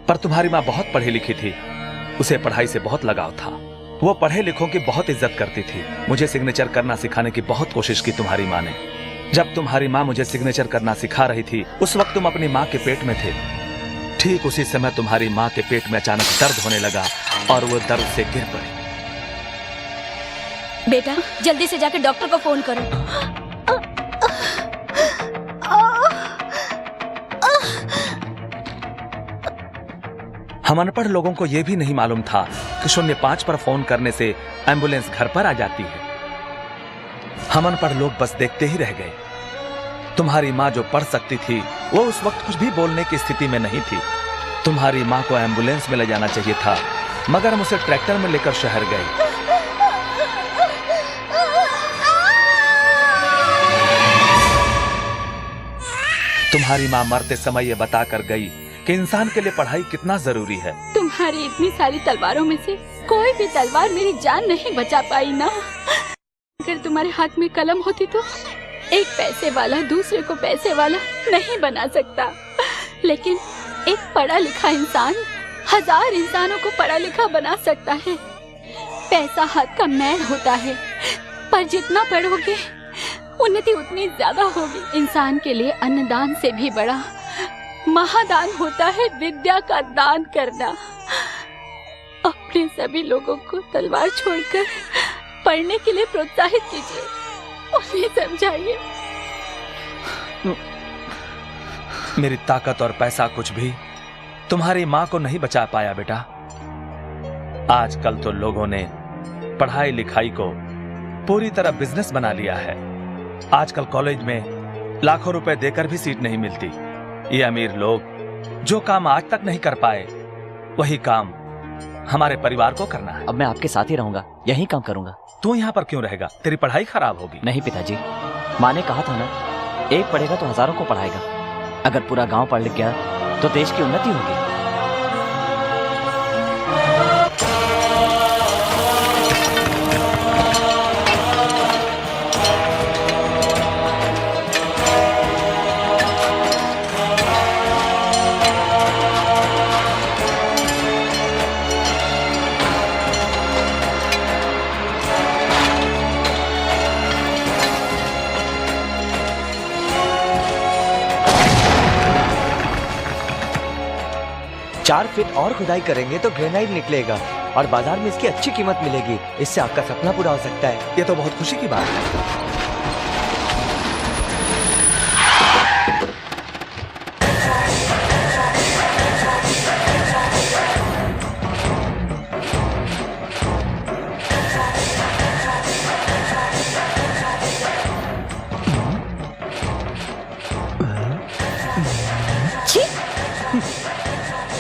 पर तुम्हारी माँ बहुत पढ़ी लिखी थी, उसे पढ़ाई से बहुत लगाव था। वो पढ़े लिखों की बहुत इज्जत करती थी। मुझे सिग्नेचर करना सिखाने की बहुत कोशिश की तुम्हारी माँ ने। जब तुम्हारी माँ मुझे सिग्नेचर करना सिखा रही थी उस वक्त तुम अपनी माँ के पेट में थे। ठीक उसी समय तुम्हारी माँ के पेट में अचानक दर्द होने लगा और वो दर्द से गिर पड़ी। बेटा, जल्दी से जाकर डॉक्टर को फोन करो। हम अनपढ़ लोगों को यह भी नहीं मालूम था कि 05 पर फोन करने से एम्बुलेंस घर पर आ जाती है। हम अनपढ़ लोग बस देखते ही रह गए। तुम्हारी माँ जो पढ़ सकती थी वो उस वक्त कुछ भी बोलने की स्थिति में नहीं थी। तुम्हारी माँ को एम्बुलेंस में ले जाना चाहिए था, मगर हम उसे ट्रैक्टर में लेकर शहर गए। तुम्हारी माँ मरते समय ये बताकर गई कि इंसान के लिए पढ़ाई कितना जरूरी है। तुम्हारी इतनी सारी तलवारों में से कोई भी तलवार मेरी जान नहीं बचा पाई ना। अगर तुम्हारे हाथ में कलम होती तो एक पैसे वाला दूसरे को पैसे वाला नहीं बना सकता, लेकिन एक पढ़ा लिखा इंसान 1000 इंसानों को पढ़ा लिखा बना सकता है। पैसा हाथ का मैल होता है, पर जितना पढ़ोगे उन्नति उतनी ज्यादा होगी। इंसान के लिए अन्नदान से भी बड़ा महादान होता है विद्या का दान करना। अपने सभी लोगों को तलवार छोड़कर पढ़ने के लिए प्रोत्साहित कीजिए, उन्हें समझाइए। मेरी ताकत और पैसा कुछ भी तुम्हारी माँ को नहीं बचा पाया बेटा। आजकल तो लोगों ने पढ़ाई लिखाई को पूरी तरह बिजनेस बना लिया है। आजकल कॉलेज में लाखों रुपए देकर भी सीट नहीं मिलती। ये अमीर लोग जो काम आज तक नहीं कर पाए वही काम हमारे परिवार को करना है। अब मैं आपके साथ ही रहूंगा, यही काम करूंगा। तू यहाँ पर क्यों रहेगा? तेरी पढ़ाई खराब होगी। नहीं पिताजी, माँ ने कहा था ना, एक पढ़ेगा तो हजारों को पढ़ाएगा। अगर पूरा गांव पढ़ लिख गया तो देश की उन्नति होगी। चार फीट और खुदाई करेंगे तो ग्रेनाइट निकलेगा और बाजार में इसकी अच्छी कीमत मिलेगी। इससे आपका सपना पूरा हो सकता है। ये तो बहुत खुशी की बात है।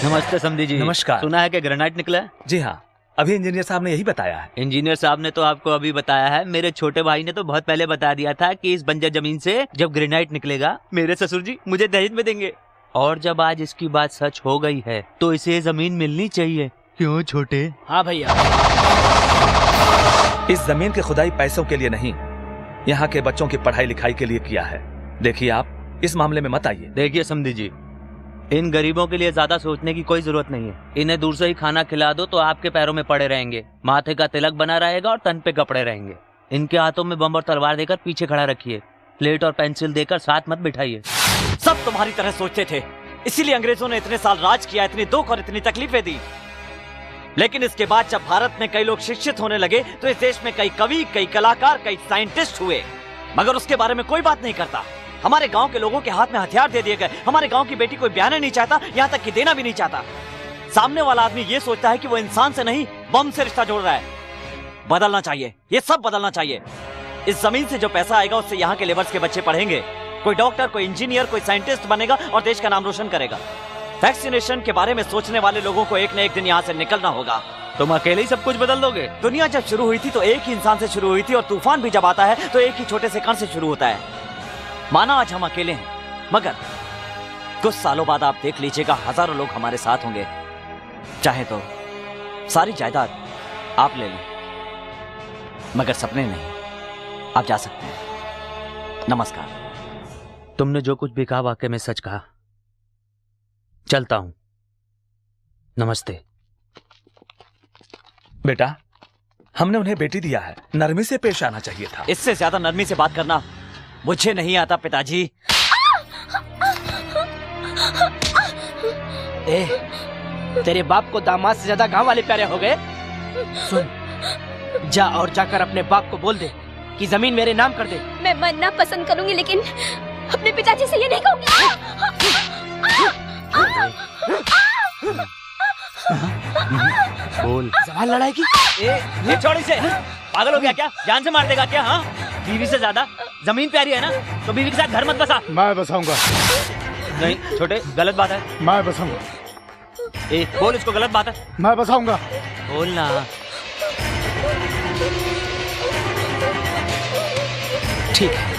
नमस्ते समधी जी। नमस्कार। सुना है कि ग्रेनाइट निकला है? जी हाँ, अभी इंजीनियर साहब ने यही बताया है। इंजीनियर साहब ने तो आपको अभी बताया है। मेरे छोटे भाई ने तो बहुत पहले बता दिया था कि इस बंजर जमीन से जब ग्रेनाइट निकलेगा मेरे ससुर जी मुझे दहेज में देंगे। और जब आज इसकी बात सच हो गई है तो इसे जमीन मिलनी चाहिए। क्यों छोटे? हाँ भैया। इस जमीन की खुदाई पैसों के लिए नहीं, यहाँ के बच्चों की पढ़ाई लिखाई के लिए किया है। देखिए आप इस मामले में मत आइए। देखिए समधी जी, इन गरीबों के लिए ज्यादा सोचने की कोई जरूरत नहीं है। इन्हें दूर से ही खाना खिला दो तो आपके पैरों में पड़े रहेंगे, माथे का तिलक बना रहेगा और तन पे कपड़े रहेंगे। इनके हाथों में बम और तलवार देकर पीछे खड़ा रखिए, प्लेट और पेंसिल देकर साथ मत बिठाइए। सब तुम्हारी तरह सोचते थे, इसीलिए अंग्रेजों ने इतने साल राज किया, इतनी दुख और इतनी तकलीफें दी। लेकिन इसके बाद जब भारत में कई लोग शिक्षित होने लगे तो इस देश में कई कवि, कई कलाकार, कई साइंटिस्ट हुए, मगर उसके बारे में कोई बात नहीं करता। हमारे गांव के लोगों के हाथ में हथियार दे दिए गए। हमारे गांव की बेटी कोई ब्याह नहीं चाहता, यहाँ तक कि देना भी नहीं चाहता। सामने वाला आदमी ये सोचता है कि वो इंसान से नहीं बम से रिश्ता जोड़ रहा है। बदलना चाहिए, ये सब बदलना चाहिए। इस जमीन से जो पैसा आएगा उससे यहाँ के लेबर्स के बच्चे पढ़ेंगे, कोई डॉक्टर, कोई इंजीनियर, कोई साइंटिस्ट बनेगा और देश का नाम रोशन करेगा। वैक्सीनेशन के बारे में सोचने वाले लोगों को एक न एक दिन यहाँ से निकलना होगा। तुम अकेले ही सब कुछ बदल दोगे? दुनिया जब शुरू हुई थी तो एक ही इंसान से शुरू हुई थी, और तूफान भी जब आता है तो एक ही छोटे से कण से शुरू होता है। माना आज हम अकेले हैं, मगर कुछ सालों बाद आप देख लीजिएगा हजारों लोग हमारे साथ होंगे। चाहे तो सारी जायदाद आप ले लें, मगर सपने नहीं। आप जा सकते हैं। नमस्कार। तुमने जो कुछ भी कहा वाकई में सच कहा। चलता हूं। नमस्ते। बेटा, हमने उन्हें बेटी दिया है, नरमी से पेश आना चाहिए था। इससे ज्यादा नरमी से बात करना मुझे नहीं आता पिताजी। तेरे बाप को दामाद से ज्यादा गांव वाले प्यारे हो गए। सुन, जा और जाकर अपने बाप को बोल दे कि जमीन मेरे नाम कर दे। मैं मरना पसंद करूंगी लेकिन अपने पिताजी से ये नहीं कहूंगी। बोल। सवाल लड़ाई की। ये छोड़ इसे। पागल हो गया क्या? जान से मार देगा क्या? हाँ, बीवी से ज्यादा जमीन प्यारी है ना, तो बीवी के साथ घर मत बसा। मैं बसाऊंगा। नहीं छोटे, गलत बात है। मैं बसाऊंगा। ए बोल, इसको गलत बात है। मैं बसाऊंगा। बोल ना। ठीक है।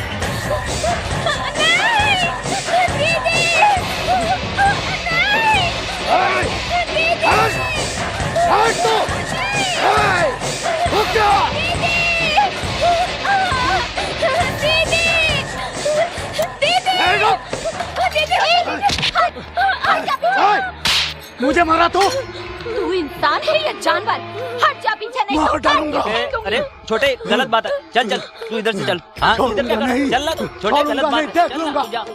मुझे मारा तो? तू इंसान है या जानवर? हट जा पीछे, नहीं मार डालूंगा। अरे छोटे, गलत बात है। चल चल, तू इधर से चल। हाँ इधर क्या कर रहा है? चल ना छोटे, गलत बात है। देख चल ना, लूंगा। तू जा।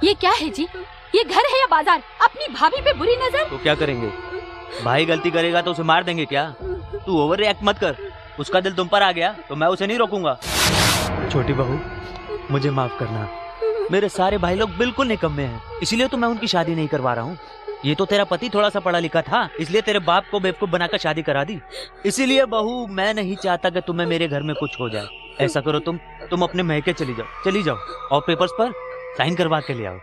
ये क्या है जी? ये घर है या बाजार? अपनी भाभी पे बुरी नजर। तो क्या करेंगे? भाई गलती करेगा तो उसे मार देंगे क्या? तू ओवर रिएक्ट मत कर। उसका दिल तुम पर आ गया तो मैं उसे नहीं रोकूंगा। छोटी बहू, मुझे माफ करना। मेरे सारे भाई लोग बिल्कुल निकम्मे हैं, इसलिए तो मैं उनकी शादी नहीं करवा रहा हूँ। ये तो तेरा पति थोड़ा सा पढ़ा लिखा था, इसलिए तेरे बाप को बेवकूफ बनाकर शादी करा दी। इसीलिए बहू, मैं नहीं चाहता कि तुम्हें मेरे घर में कुछ हो जाए। ऐसा करो, तुम अपने महके चली जाओ और पेपर्स पर साइन करवा के ले आओ।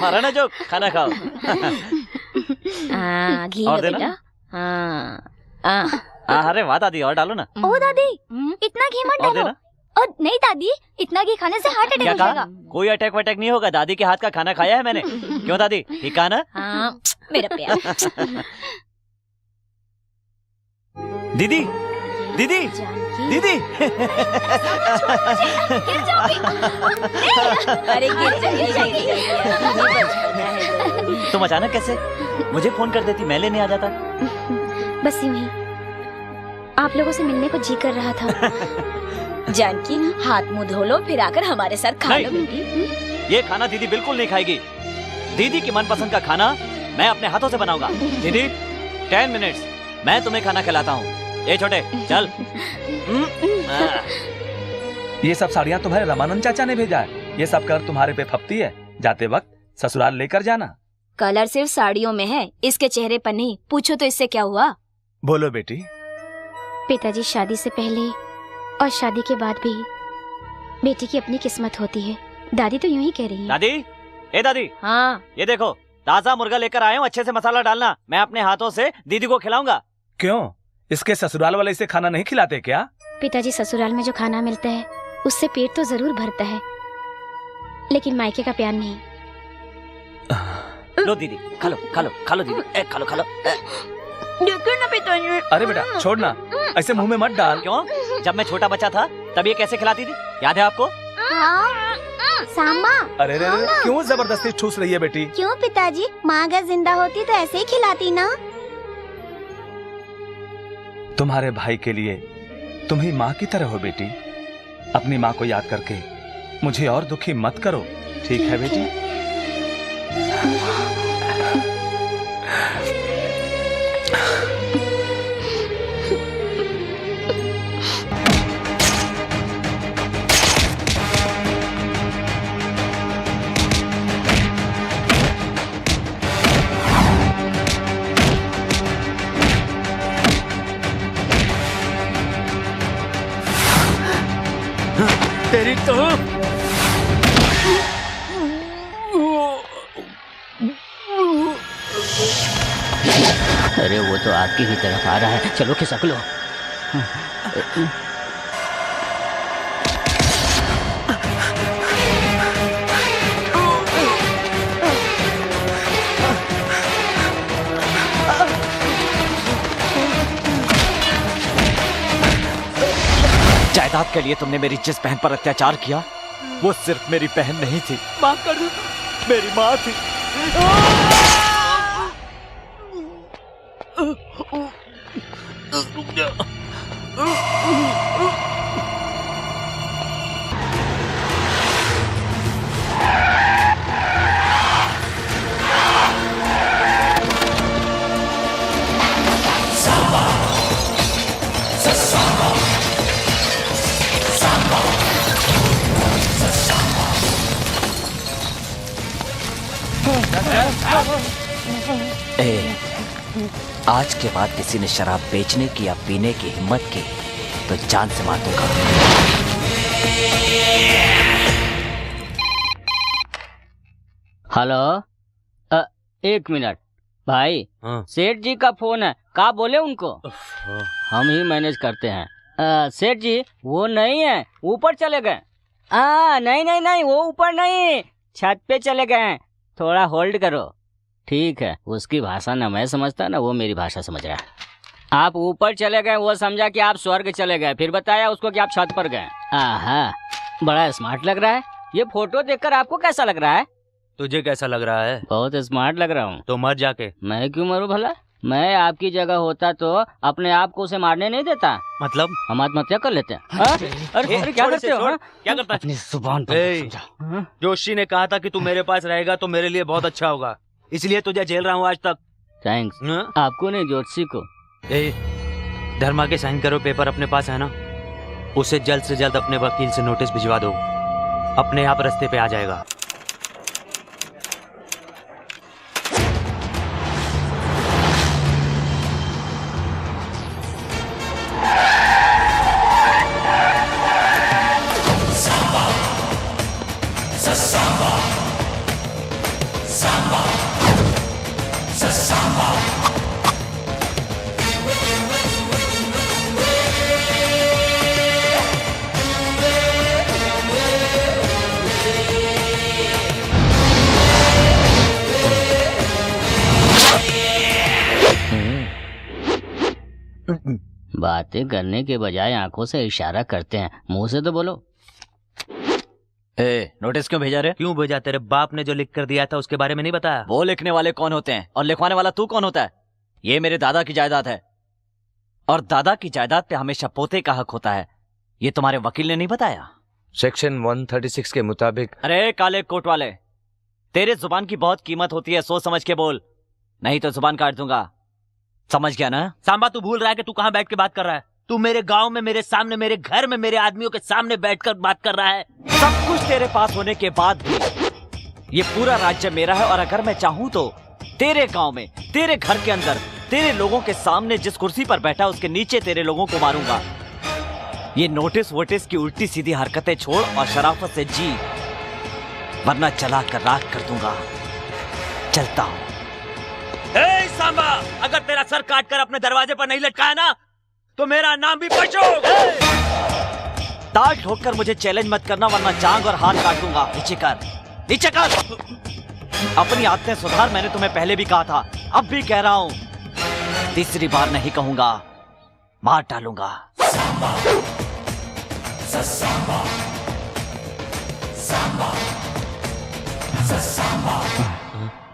मारा ना जो, खाना खाओ। घी और लो देना? बेटा। अरे वाह दादी, और डालो ना। ओ दादी, इतना घी मत और डालो। देना? और नहीं दादी, इतना घी खाने से हार्ट अटैक क्या हो कहा? जाएगा। कोई अटैक वटैक नहीं होगा, दादी के हाथ का खाना खाया है मैंने। क्यों दादी, ठीक कहा ना? हाँ, मेरा प्यार। दीदी, दीदी, दीदी। अरे गिर जाएगी। तुम अचानक कैसे? मुझे फोन कर देती, मैं लेने आ जाता। बस यूं ही आप लोगों से मिलने को जी कर रहा था। जानकी, हाथ मुंह धो लो, फिर आकर हमारे साथ खा लो बेटी। ये खाना दीदी बिल्कुल नहीं खाएगी। दीदी की मनपसंद का खाना मैं अपने हाथों से बनाऊंगा। दीदी 10 मिनट्स, मैं तुम्हें खाना खिलाता हूँ। ये छोटे, चल। ये सब साड़ियाँ तुम्हारे रमानंद चाचा ने भेजा है। ये सब कलर तुम्हारे पे फपती है। जाते वक्त ससुराल लेकर जाना। कलर सिर्फ साड़ियों में है, इसके चेहरे पर नहीं। पूछो तो इससे क्या हुआ? बोलो बेटी। पिताजी, शादी से पहले और शादी के बाद भी बेटी की अपनी किस्मत होती है। दादी तो यूं ही कह रही है। दादी, ए दादी। हाँ। ये देखो, ताजा मुर्गा लेकर आया हूँ, अच्छे से मसाला डालना। मैं अपने हाथों से दीदी को खिलाऊंगा। क्यों? इसके ससुराल वाले इसे खाना नहीं खिलाते क्या? पिताजी, ससुराल में जो खाना मिलता है उससे पेट तो जरूर भरता है, लेकिन मायके का प्यार नहीं। लो दीदी, खा लो दीदी, खा लो। देखो ना पिताजी। अरे बेटा छोड़ ना, ऐसे मुंह में मत डाल। क्यों? जब मैं छोटा बच्चा था तब ये कैसे खिलाती थी, याद है आपको? सांबा। अरे रे, क्यों जबरदस्ती ठूस रही है बेटी? क्यों पिताजी, माँ अगर जिंदा होती तो ऐसे ही खिलाती ना। तुम्हारे भाई के लिए तुम ही माँ की तरह हो बेटी। अपनी माँ को याद करके मुझे और दुखी मत करो, ठीक है बेटी? तेरी तो अरे वो तो आपकी ही तरफ आ रहा है, चलो खिसक लो। जायदाद के लिए तुमने मेरी जिस बहन पर अत्याचार किया वो सिर्फ मेरी बहन नहीं थी, माफ कर दो, मेरी माँ थी। आज के बाद किसी ने शराब बेचने की या पीने की हिम्मत की तो जान से मार दूंगा। हेलो, एक मिनट भाई, हाँ। सेठ जी का फोन है, कहा बोले उनको? हम ही मैनेज करते हैं। सेठ जी वो नहीं है, ऊपर चले गए। नहीं नहीं नहीं, वो ऊपर नहीं, छत पे चले गए हैं। थोड़ा होल्ड करो। ठीक है, उसकी भाषा ना मैं समझता ना वो मेरी भाषा समझ रहा है। आप ऊपर चले गए, वो समझा कि आप स्वर्ग चले गए, फिर बताया उसको कि आप छत पर गए। आहा, बड़ा स्मार्ट लग रहा है। ये फोटो देखकर आपको कैसा लग रहा है? तुझे कैसा लग रहा है? बहुत स्मार्ट लग रहा हूँ। तो मर जाके। मैं क्यों मरूं भला? मैं आपकी जगह होता तो अपने आप को उसे मारने नहीं देता। मतलब हम आत्महत्या कर लेते हैं। अरे क्या करते हो? क्या करता है? अपनी जुबान पर समझा। जोशी ने कहा था कि तू मेरे पास रहेगा तो मेरे लिए बहुत अच्छा होगा, इसलिए तुझे झेल रहा हूँ आज तक। थैंक्स। आपको नहीं, जोशी को। धर्मा के साइन करो पेपर अपने पास है ना, उसे जल्द से जल्द अपने वकील से नोटिस भिजवा दो, अपने आप रास्ते पे आ जाएगा। बातें करने के बजाय आंखों से इशारा करते हैं, मुंह से तो बोलो। नोटिस क्यों भेजा रे? क्यों भेजा? तेरे बाप ने जो लिख कर दिया था उसके बारे में नहीं बताया? वो लिखने वाले कौन होते हैं और लिखवाने वाला तू कौन होता है? ये मेरे दादा की जायदाद है और दादा की जायदाद पे हमेशा पोते का हक होता है। ये तुम्हारे वकील ने नहीं बताया? सेक्शन 136 के मुताबिक। अरे काले कोट वाले, तेरे जुबान की बहुत कीमत होती है, सोच समझ के बोल, नहीं तो जुबान काट दूंगा। समझ गया ना? सांबा तू भूल रहा है कि तू कहाँ बैठ के बात कर रहा है? तू मेरे गांव में, मेरे सामने, मेरे घर में, मेरे आदमियों के सामने बैठकर बात कर रहा है। सब कुछ तेरे पास होने के बाद भी ये पूरा राज्य मेरा है, और अगर मैं चाहूं तो तेरे गांव में, तेरे घर के अंदर, तेरे लोगों के सामने जिस कुर्सी पर बैठा उसके नीचे तेरे लोगों को मारूंगा। ये नोटिस वोटिस की उल्टी सीधी हरकतें छोड़ और शराफत से जी, वरना चला कर राख कर दूंगा। चलता हूं। सांबा, अगर तेरा सर काट कर अपने दरवाजे पर नहीं लटकाया ना तो मेरा नाम भी बचो। ताल ठोक कर मुझे चैलेंज मत करना, वरना जांग और हाथ काट दूंगा। नीचे कर, नीचे कर। अपनी आदतें सुधार, मैंने तुम्हें पहले भी कहा था, अब भी कह रहा हूं, तीसरी बार नहीं कहूंगा, मार डालूंगा। सांबा, सांबा, सांबा, सांबा।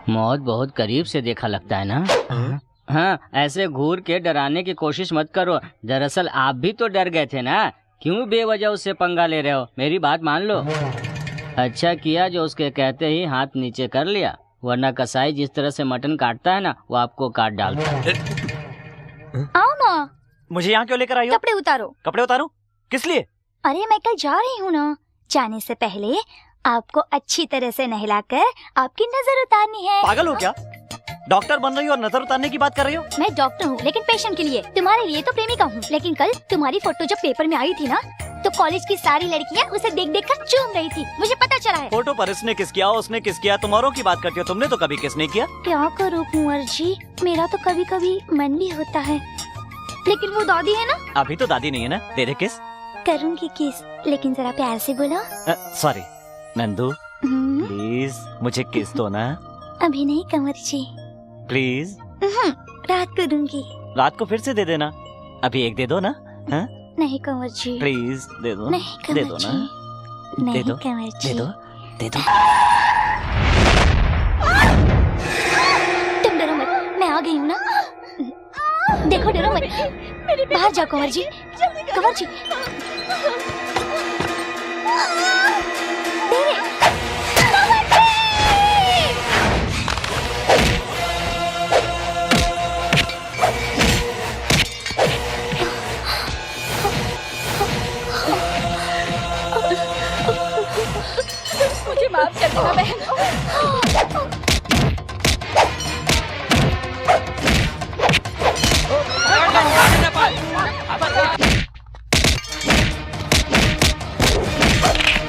मौत बहुत करीब से देखा लगता है ना? हाँ, ऐसे घूर के डराने की कोशिश मत करो। दरअसल आप भी तो डर गए थे ना, क्यों बेवजह उससे पंगा ले रहे हो? मेरी बात मान लो। अच्छा किया जो उसके कहते ही हाथ नीचे कर लिया, वरना कसाई जिस तरह से मटन काटता है ना, वो आपको काट डालता है। आओ ना। मुझे यहाँ क्यों लेकर आई हो? कपड़े उतारो। कपड़े उतारो? किस लिए? अरे मैं कल जा रही हूँ ना, जाने से पहले आपको अच्छी तरह से नहलाकर आपकी नजर उतारनी है। पागल हो क्या? डॉक्टर बन रही हो और नजर उतारने की बात कर रही हो? मैं डॉक्टर हूँ लेकिन पेशेंट के लिए, तुम्हारे लिए तो प्रेमिका हूँ। लेकिन कल तुम्हारी फोटो जब पेपर में आई थी ना, तो कॉलेज की सारी लड़कियाँ उसे देख देख कर चूम रही थी, मुझे पता चला है। फोटो पर इसने किस किया, उसने किस किया, तुम औरों की बात करती हो, तुमने तो कभी किस नहीं किया। क्या करूँ कुंवर जी, मेरा तो कभी कभी मन भी होता है, लेकिन वो दादी है ना। अभी तो दादी नहीं है ना, दे दे किस। करूँगी किस, लेकिन जरा प्यार से बोलो। सॉरी नंदू, प्लीज मुझे किस दो ना। अभी नहीं कंवर जी, प्लीज। रात को दूंगी। रात को फिर से दे देना, अभी एक दे दो ना। हा? नहीं कंवर जी, प्लीज दे दो। नहीं कंवर दे दो ना, नहीं दे दो, कंवर जी, दे दो, दे दो। तुम डरो मत, मैं आ गई हूँ ना। देखो डरो मत, बाहर जाओ कंवर जी, कंवर जी। मुझे माफ कर देना बहन।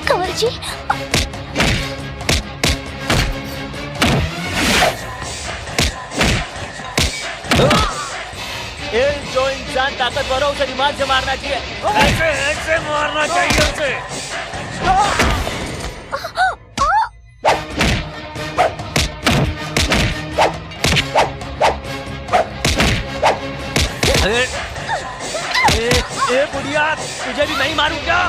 कंवर जी, इंसान ताकतवर हो उसे दिमाग से मारना चाहिए। ऐसे ऐसे मारना चाहिए उसे। ए बुढ़िया, तुझे भी नहीं मारूं क्या?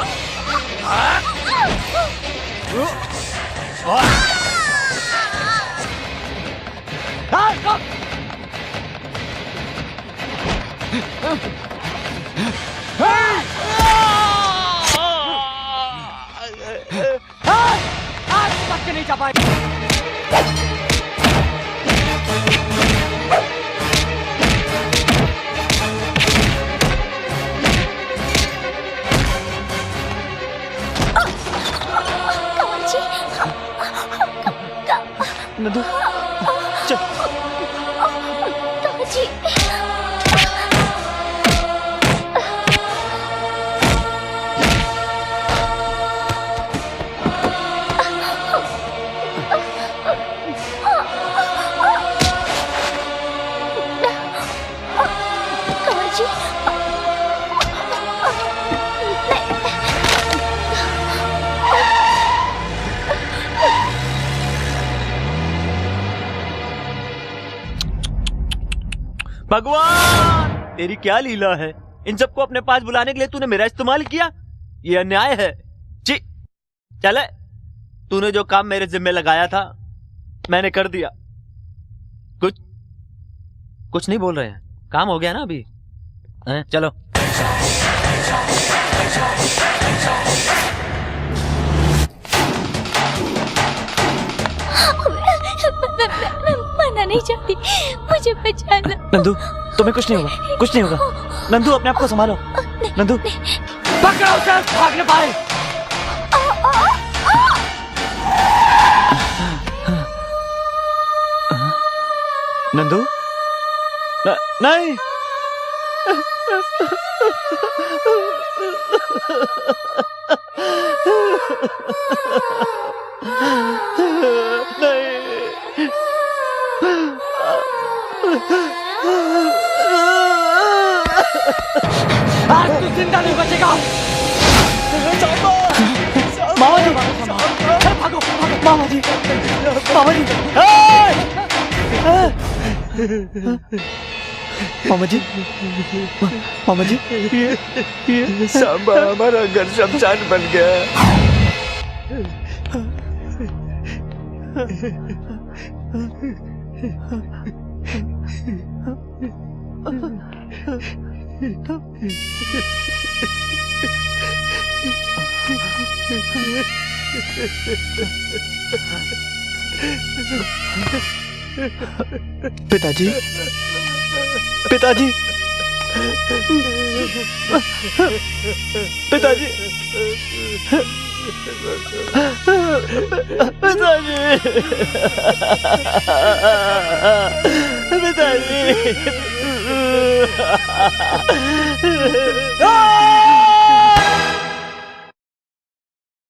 नहीं जा पाए। नंदू चल। भगवान, तेरी क्या लीला है? इन सबको अपने पास बुलाने के लिए तूने मेरा इस्तेमाल किया। ये अन्याय है। ची, चले। तूने जो काम मेरे जिम्मे लगाया था मैंने कर दिया। कुछ नहीं बोल रहे हैं। काम हो गया ना अभी। चलो। मरना नहीं चाहती, मुझे बचा लो। नंदू, तुम्हें कुछ नहीं होगा, कुछ नहीं होगा। नंदू, अपने आप को संभालो। नंदू, पकड़ो उसे, भाग न पाए। नंदू, नहीं। आज तू जिंदा नहीं बचेगा। मामा जी, भागो, मामा जी, मामा जी, मामा जी, मामा जी, ये सांबा हमारा घर शमशान बन गया। पिताजी, पिताजी, पिताजी,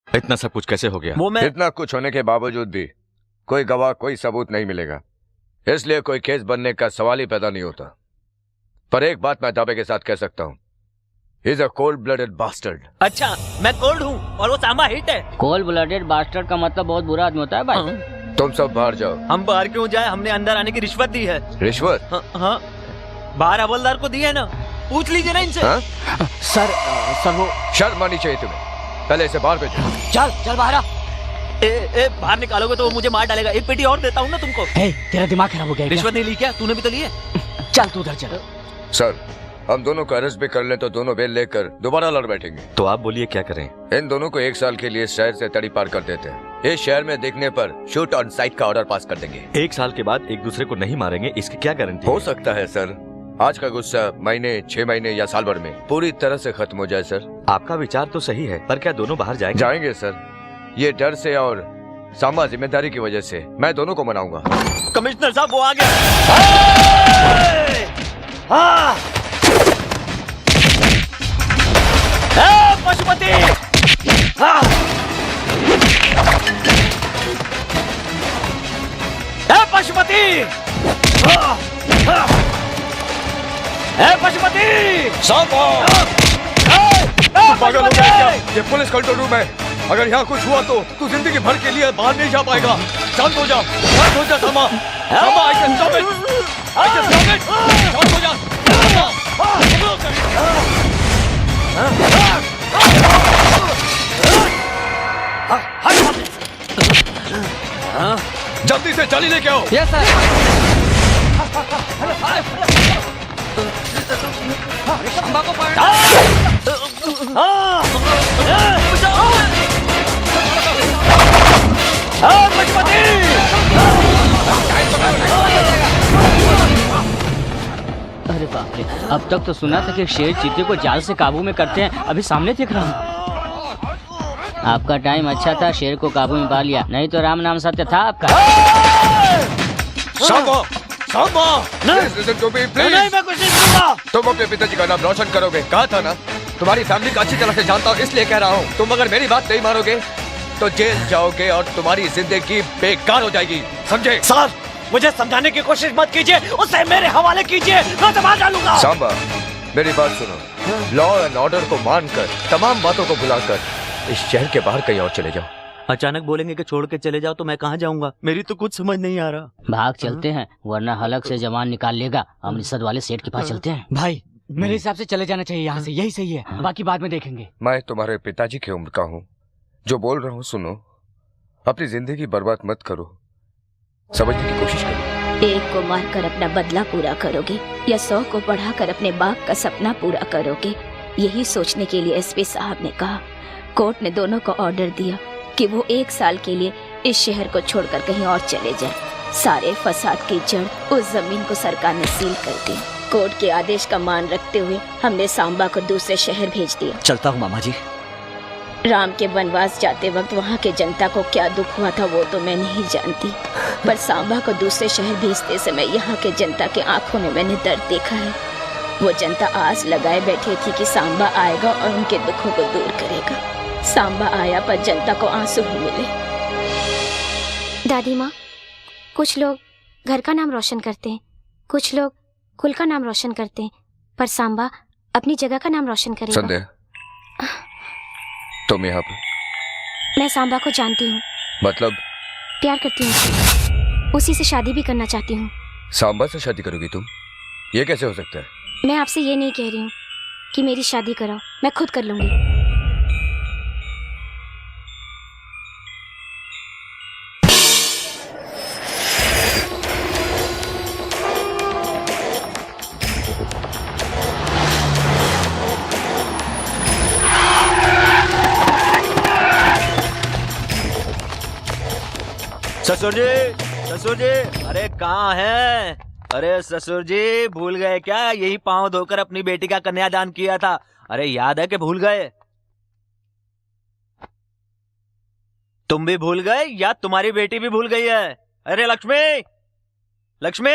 इतना सब कुछ कैसे हो गया? इतना कुछ होने के बावजूद भी कोई गवाह, कोई सबूत नहीं मिलेगा, इसलिए कोई केस बनने का सवाल ही पैदा नहीं होता। पर एक बात मैं दावे के साथ कह सकता हूँ, he is a cold-blooded bastard। अच्छा, मैं कोल्ड हूँ और वो सांबा हिट है। कोल्ड ब्लडेड बास्टर्ड का मतलब बहुत बुरा आदमी होता है भाई। तुम सब बाहर जाओ। हम बाहर क्यों जाए? हमने अंदर आने की रिश्वत दी है। रिश्वत? हाँ, बाहर हवलदार को दी है ना, पूछ लीजिए ना इनसे। सर वो शर्म आनी चाहिए तुम्हें। पहले इसे बाहर भेजो। चल बाहर आ। बाहर निकालोगे तो वो मुझे मार डालेगा। एक पेटी और देता हूँ ना तुमको। तेरा दिमाग खराब हो गया। रिश्वत नहीं ली क्या? तूने भी तो ली है। चल तू उधर चल। सर, हम दोनों को अरेस्ट भी कर लें तो दोनों बेल लेकर दोबारा लड़ बैठेंगे। तो आप बोलिए क्या करें? इन दोनों को 1 साल के लिए शहर से तड़ी पार कर देते हैं। इस शहर में देखने पर शूट ऑन साइट का ऑर्डर पास कर देंगे। 1 साल के बाद एक दूसरे को नहीं मारेंगे, इसकी क्या गारंटी? हो सकता है सर, आज का गुस्सा महीने, 6 महीने या साल भर में पूरी तरह से खत्म हो जाए। सर, आपका विचार तो सही है, पर क्या दोनों बाहर जाएंगे? जाएंगे सर। ये डर से और सांबा जिम्मेदारी की वजह से मैं दोनों को मनाऊंगा। कमिश्नर साहब, वो आ गया। पशुपति, पशुपति, पशुपति! सांबा! पागल हो गया क्या? ये पुलिस कंट्रोल रूम है। अगर यहाँ कुछ हुआ तो तू जिंदगी भर के लिए बाहर नहीं जा पाएगा। शांत हो जा, शांत हो जा Samba. Samba, I can stop it. I can stop it. शांत हो जा। जल्दी से चाली लेके आओ। Yes sir. सांबा को पकड़। पशुपति! अरे बाप रे, अब तक तो सुना था कि शेर चीते को जाल से काबू में करते हैं, अभी सामने देख रहा हूँ। आपका टाइम अच्छा था, शेर को काबू में पा लिया, नहीं तो राम नाम सत्य था आपका। Samba! Samba! Listen to me, please. नहीं, मैं कुछ नहीं सुनूंगा। तुम अपने पिताजी का नाम रोशन करोगे, कहा था ना। तुम्हारी फैमिली को अच्छी तरह से जानता हूँ, इसलिए कह रहा हूँ। तुम अगर मेरी बात नहीं मानोगे तो जेल जाओगे और तुम्हारी जिंदगी बेकार हो जाएगी, समझे? सर, मुझे समझाने की कोशिश मत कीजिए, उसे मेरे हवाले कीजिए, मैं तो मार डालूंगा। सांबा, मेरी बात सुनो। लॉ एंड ऑर्डर को मानकर, तमाम बातों को भुलाकर इस शहर के बाहर कहीं और चले जाओ। अचानक बोलेंगे कि छोड़ के चले जाओ तो मैं कहाँ जाऊंगा? मेरी तो कुछ समझ नहीं आ रहा। भाग चलते हैं, वरना हलक से जवान निकाल लेगा। अमृतसर वाले सेठ के पास चलते हैं। भाई, मेरे हिसाब से चले जाना चाहिए यहाँ से, यही सही है, बाकी बाद में देखेंगे। मैं तुम्हारे पिताजी की उम्र का हूँ, जो बोल रहा हूँ सुनो। अपनी जिंदगी बर्बाद मत करो, समझने की कोशिश करो। एक को मारकर अपना बदला पूरा करोगे या 100 को बढ़ाकर अपने बाप का सपना पूरा करोगे, यही सोचने के लिए एसपी साहब ने कहा। कोर्ट ने दोनों को ऑर्डर दिया कि वो 1 साल के लिए इस शहर को छोड़कर कहीं और चले जाएं। सारे फसाद की जड़ उस जमीन को सरकार ने सील कर दी। कोर्ट के आदेश का मान रखते हुए हमने सांबा को दूसरे शहर भेज दिया। चलता हूँ मामा जी। राम के वनवास जाते वक्त वहाँ के जनता को क्या दुख हुआ था वो तो मैं नहीं जानती, पर सांबा को दूसरे शहर भेजते समय यहाँ के जनता के आंखों में मैंने दर्द देखा है। वो जनता आस लगाए बैठी थी कि सांबा आएगा और उनके दुखों को दूर करेगा। सांबा आया पर जनता को आंसू ही मिले। दादी माँ, कुछ लोग घर का नाम रोशन करते हैं, कुछ लोग कुल का नाम रोशन करते हैं, पर सांबा अपनी जगह का नाम रोशन करेगा। संध्या, तुम यहाँ पर? मैं सांबा को जानती हूँ। मतलब? प्यार करती हूँ, उसी से शादी भी करना चाहती हूँ। सांबा से शादी करोगी तुम? ये कैसे हो सकता है? मैं आपसे ये नहीं कह रही हूँ कि मेरी शादी कराओ, मैं खुद कर लूंगी। ससुर जी, ससुर जी, अरे कहाँ हैं? अरे ससुर जी, भूल गए क्या? यही पांव धोकर अपनी बेटी का कन्यादान किया था। अरे याद है कि भूल गए? तुम भी भूल गए या तुम्हारी बेटी भी भूल गई है? अरे लक्ष्मी, लक्ष्मी!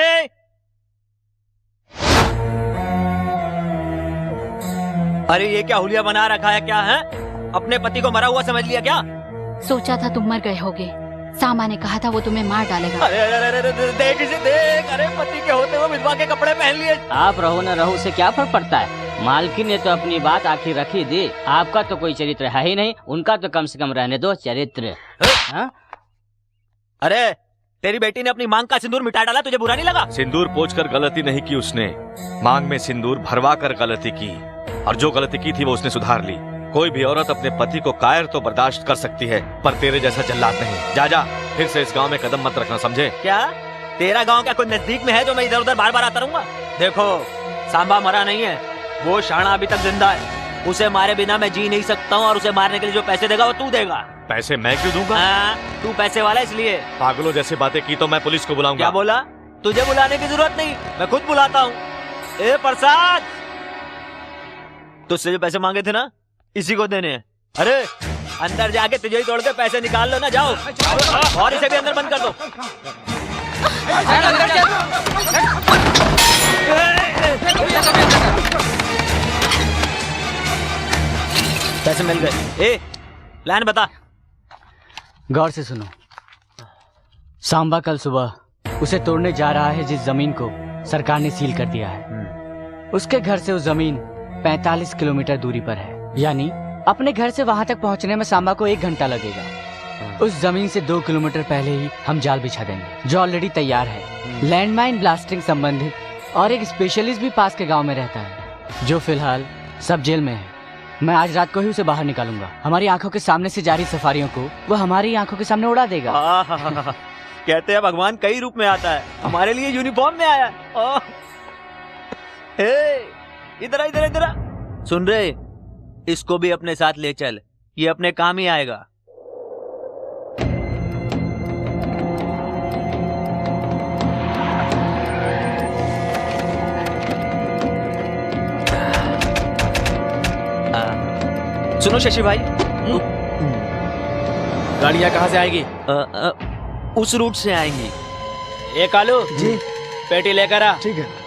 अरे ये क्या हुलिया बना रखा है क्या है? अपने पति को मरा हुआ समझ लिया क्या? सोचा था तुम मर गए होगे, सांबा ने कहा था वो तुम्हें मार डालेगा। अरे अरे अरे अरे देख इसे देख, अरे पति के होते हुए विधवा के कपड़े पहन लिए। आप रहो न रहो से क्या फर्क पड़ता है? मालकिन ने तो अपनी बात आखिर रखी दी। आपका तो कोई चरित्र है ही नहीं, उनका तो कम से कम रहने दो चरित्र। अरे तेरी बेटी ने अपनी मांग का सिंदूर मिटा डाला, तुझे बुरा नहीं लगा? सिंदूर पोंछकर गलती नहीं की उसने, मांग में सिंदूर भरवा कर गलती की, और जो गलती की थी वो उसने सुधार ली। कोई भी औरत अपने पति को कायर तो बर्दाश्त कर सकती है, पर तेरे जैसा जल्लाद नहीं। जा जा, फिर से इस गांव में कदम मत रखना, समझे? क्या तेरा गांव क्या कोई नजदीक में है जो मैं इधर उधर बार बार आता रहूंगा? देखो, सांबा मरा नहीं है, वो शाना अभी तक जिंदा है। उसे मारे बिना मैं जी नहीं सकता हूँ, और उसे मारने के लिए जो पैसे देगा वो तू देगा। पैसे मैं क्यों दूंगा? तू पैसे वाला इसलिए। पागलों जैसे बातें की तो मैं पुलिस को बुलाऊंगा। क्या बोला? तुझे बुलाने की जरूरत नहीं, मैं खुद बुलाता हूँ। ए प्रसाद, तुझसे जो पैसे मांगे थे ना, इसी को देने हैं। अरे अंदर जाके तुझे ही तोड़ के पैसे निकाल लो ना, जाओ। और इसे भी अंदर बंद कर दो। पैसे मिल गए। ए प्लान बता। गौर से सुनो, सांबा कल सुबह उसे तोड़ने जा रहा है जिस जमीन को सरकार ने सील कर दिया है। उसके घर से वो जमीन 45 किलोमीटर दूरी पर है, यानी अपने घर से वहाँ तक पहुँचने में सांबा को 1 घंटा लगेगा। उस जमीन से 2 किलोमीटर पहले ही हम जाल बिछा देंगे, जो ऑलरेडी तैयार है। लैंडमाइन ब्लास्टिंग संबंधित और एक स्पेशलिस्ट भी पास के गांव में रहता है, जो फिलहाल सब जेल में है। मैं आज रात को ही उसे बाहर निकालूंगा। हमारी आंखों के सामने से जारी सफारियों को वो हमारी आंखों के सामने उड़ा देगा। कहते हैं भगवान कई रूप में आता है, हमारे लिए यूनिफॉर्म में आया। इधर इधर इधर सुन रहे, इसको भी अपने साथ ले चल, ये अपने काम ही आएगा। सुनो शशि भाई, गाड़ियाँ कहाँ से आएगी? उस रूट से आएंगी। ए कालू जी, पेटी लेकर आ। ठीक है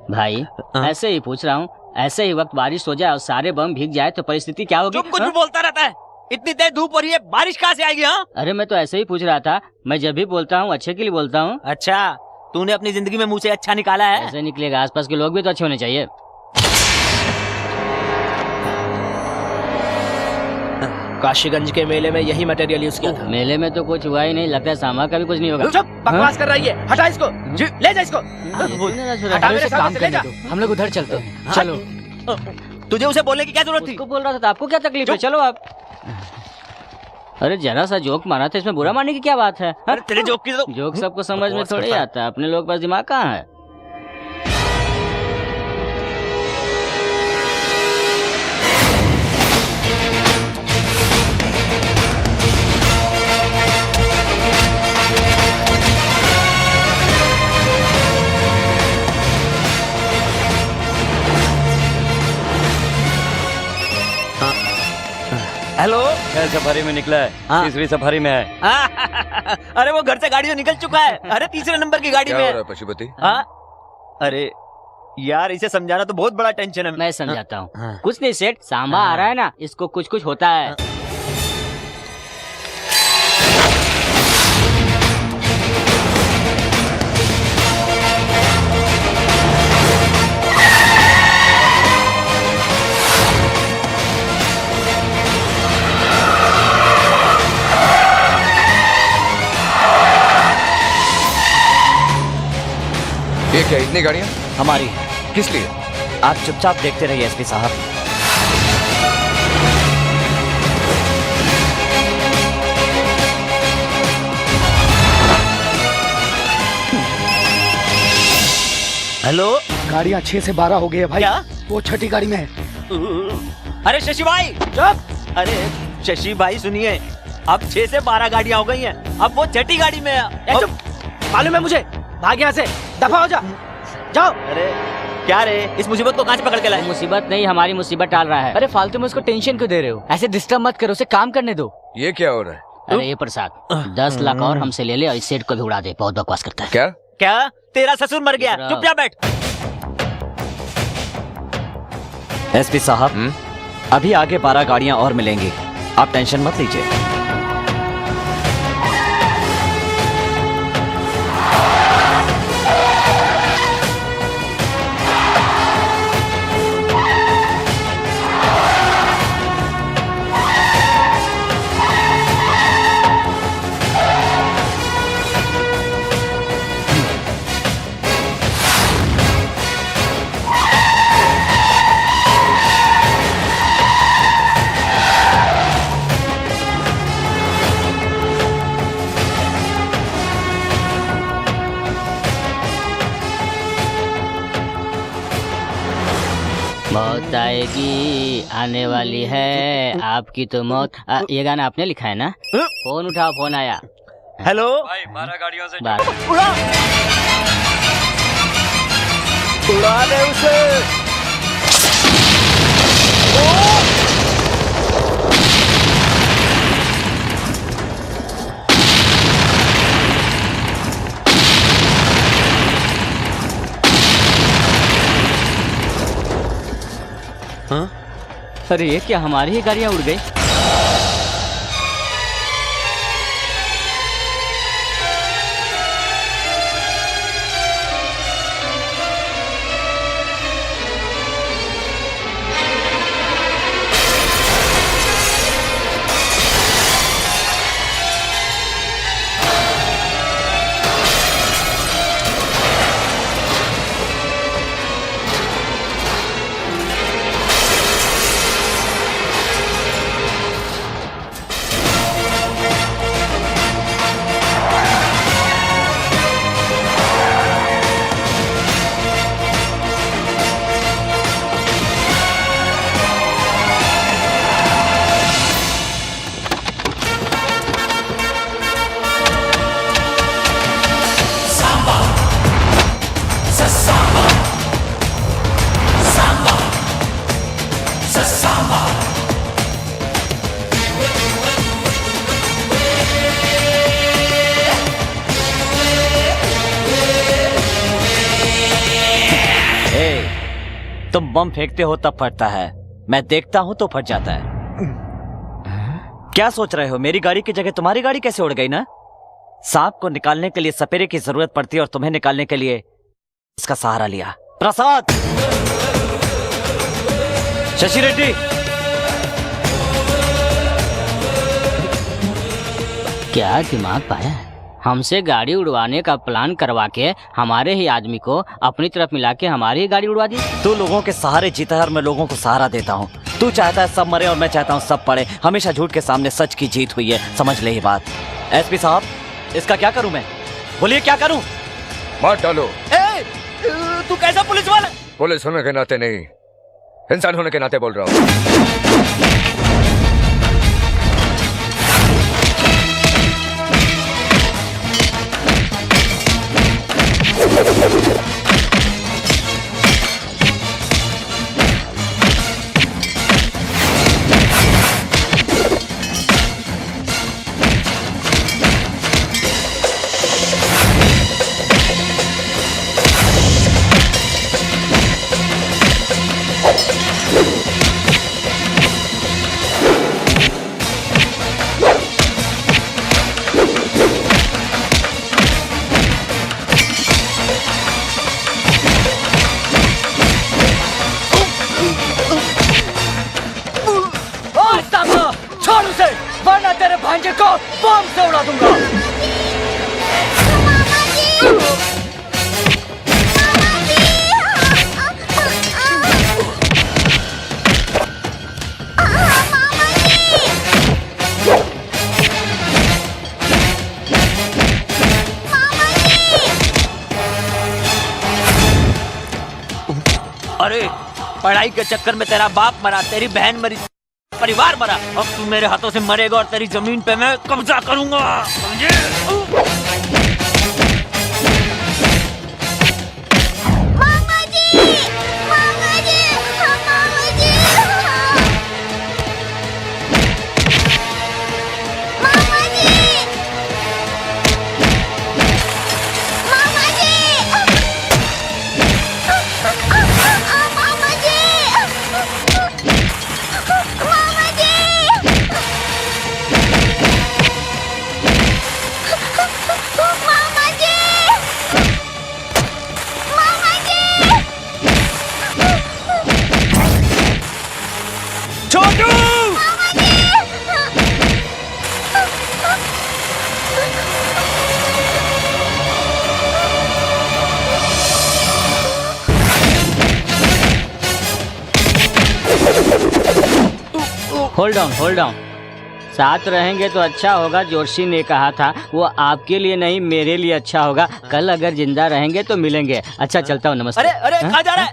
भाई, ऐसे ही पूछ रहा हूँ, ऐसे ही वक्त बारिश हो जाए और सारे बम भीग जाए तो परिस्थिति क्या होगी? तुम कुछ भी बोलता रहता है, इतनी तेज धूप हो रही है, बारिश कहाँ से आएगी? हाँ, अरे मैं तो ऐसे ही पूछ रहा था, मैं जब भी बोलता हूँ अच्छे के लिए बोलता हूँ। अच्छा, तूने अपनी जिंदगी में मुँह से अच्छा निकाला है? ऐसे निकलेगा, आसपास के लोग भी तो अच्छे होने चाहिए। काशीगंज के मेले में यही मटेरियल यूज किया था। मेले में तो कुछ हुआ ही नहीं, लगता है सामा का भी कुछ नहीं होगा। चुप, बकवास कर रही है, हटा इसको, ले जा इसको। हटा मेरे सामने से, ले जा। हम लोग उधर चलते हैं, चलो। तुझे उसे बोलने की क्या जरूरत थी? उसको बोल रहा था, आपको क्या तकलीफ है? चलो आप। अरे जरा सा जोक मारा था, इसमें बुरा मानने की क्या बात है? तेरे जोक की तो जोक सबको समझ में थोड़ी आता है, अपने लोग पास दिमाग कहाँ है? हेलो, सफारी में निकला है, तीसरी सफारी में है। अरे वो घर से गाड़ी से निकल चुका है। अरे तीसरे नंबर की गाड़ी क्या में हो रहा है पशुपति? अरे यार, इसे समझाना तो बहुत बड़ा टेंशन है। मैं समझाता हूँ। कुछ नहीं सेठ, सांबा आ रहा है ना, इसको कुछ कुछ होता है। ये क्या, इतनी गाड़ियाँ? हमारी। किस लिए? आप चुपचाप देखते रहिए एसपी साहब। हेलो, गाड़ियाँ 6 से 12 हो गई है भाई। क्या? वो छठी गाड़ी में है। अरे शशि भाई चुप। अरे शशि भाई सुनिए, अब 6 से 12 गाड़ियाँ हो गई हैं, अब वो छठी गाड़ी में है। चुप, मालूम है मुझे, भाग यहाँ से, दफा हो जा, जाओ। अरे क्या रे, इस मुसीबत को कहाँ से पकड़ के लाए? मुसीबत नहीं, हमारी मुसीबत टाल रहा है। अरे फालतू में उसको टेंशन क्यों दे रहे हो? ऐसे डिस्टर्ब मत करो, उसे काम करने दो। ये क्या हो रहा है? अरे ये प्रसाद 10 लाख और हमसे ले ले और इस सेठ को भी उड़ा दे, बहुत बकवास करता है। क्या क्या? तेरा ससुर मर गया, चुपचाप बैठ। एसपी साहब, अभी आगे 12 गाड़ियां और मिलेंगी, आप टेंशन मत लीजिए। मौत आएगी, आने वाली है आपकी तो मौत। ये गाना आपने लिखा है ना? फोन उठाओ, फोन आया। हेलो भाई, 12 गाड़ियों से उड़ा दे उसे। हाँ? अरे ये क्या, हमारी ही गाड़ियाँ उड़ गई? तुम बम फेंकते हो तब फटता है, मैं देखता हूँ तो फट जाता है। क्या सोच रहे हो, मेरी गाड़ी की जगह तुम्हारी गाड़ी कैसे उड़ गई ना? सांप को निकालने के लिए सपेरे की जरूरत पड़ती है और तुम्हें निकालने के लिए इसका सहारा लिया। प्रसाद, शशि रेड्डी, क्या दिमाग पाया है? हमसे गाड़ी उड़वाने का प्लान करवा के हमारे ही आदमी को अपनी तरफ मिला के हमारी ही गाड़ी उड़वा दी। तू लोगों के सहारे जीता है और मैं लोगों को सहारा देता हूँ। तू चाहता है सब मरे और मैं चाहता हूँ सब पड़े। हमेशा झूठ के सामने सच की जीत हुई है, समझ ले ये बात। एसपी साहब, इसका क्या करूं मैं? बोलिए क्या करूं? मार डालो। तू कैसा पुलिस वाला? पुलिस होने के नाते नहीं, इंसान होने के नाते बोल रहा हूँ। छोड़ उसे, वरना तेरे भांजे को बम से उड़ा दूंगा। अरे पढ़ाई के चक्कर में तेरा बाप मरा, तेरी बहन मरी, परिवार मरा। अब तू मेरे हाथों से मरेगा और तेरी जमीन पे मैं कब्जा करूंगा, समझे? मामा जी, मामा जी, मामा जी, मामा जी, मामा जी, मामा जी, Chhotu! Hold on, hold on. साथ रहेंगे तो अच्छा होगा। जोशी ने कहा था वो आपके लिए नहीं मेरे लिए अच्छा होगा। कल अगर जिंदा रहेंगे तो मिलेंगे। अच्छा चलता हूँ, नमस्ते। अरे कहाँ जा रहा है?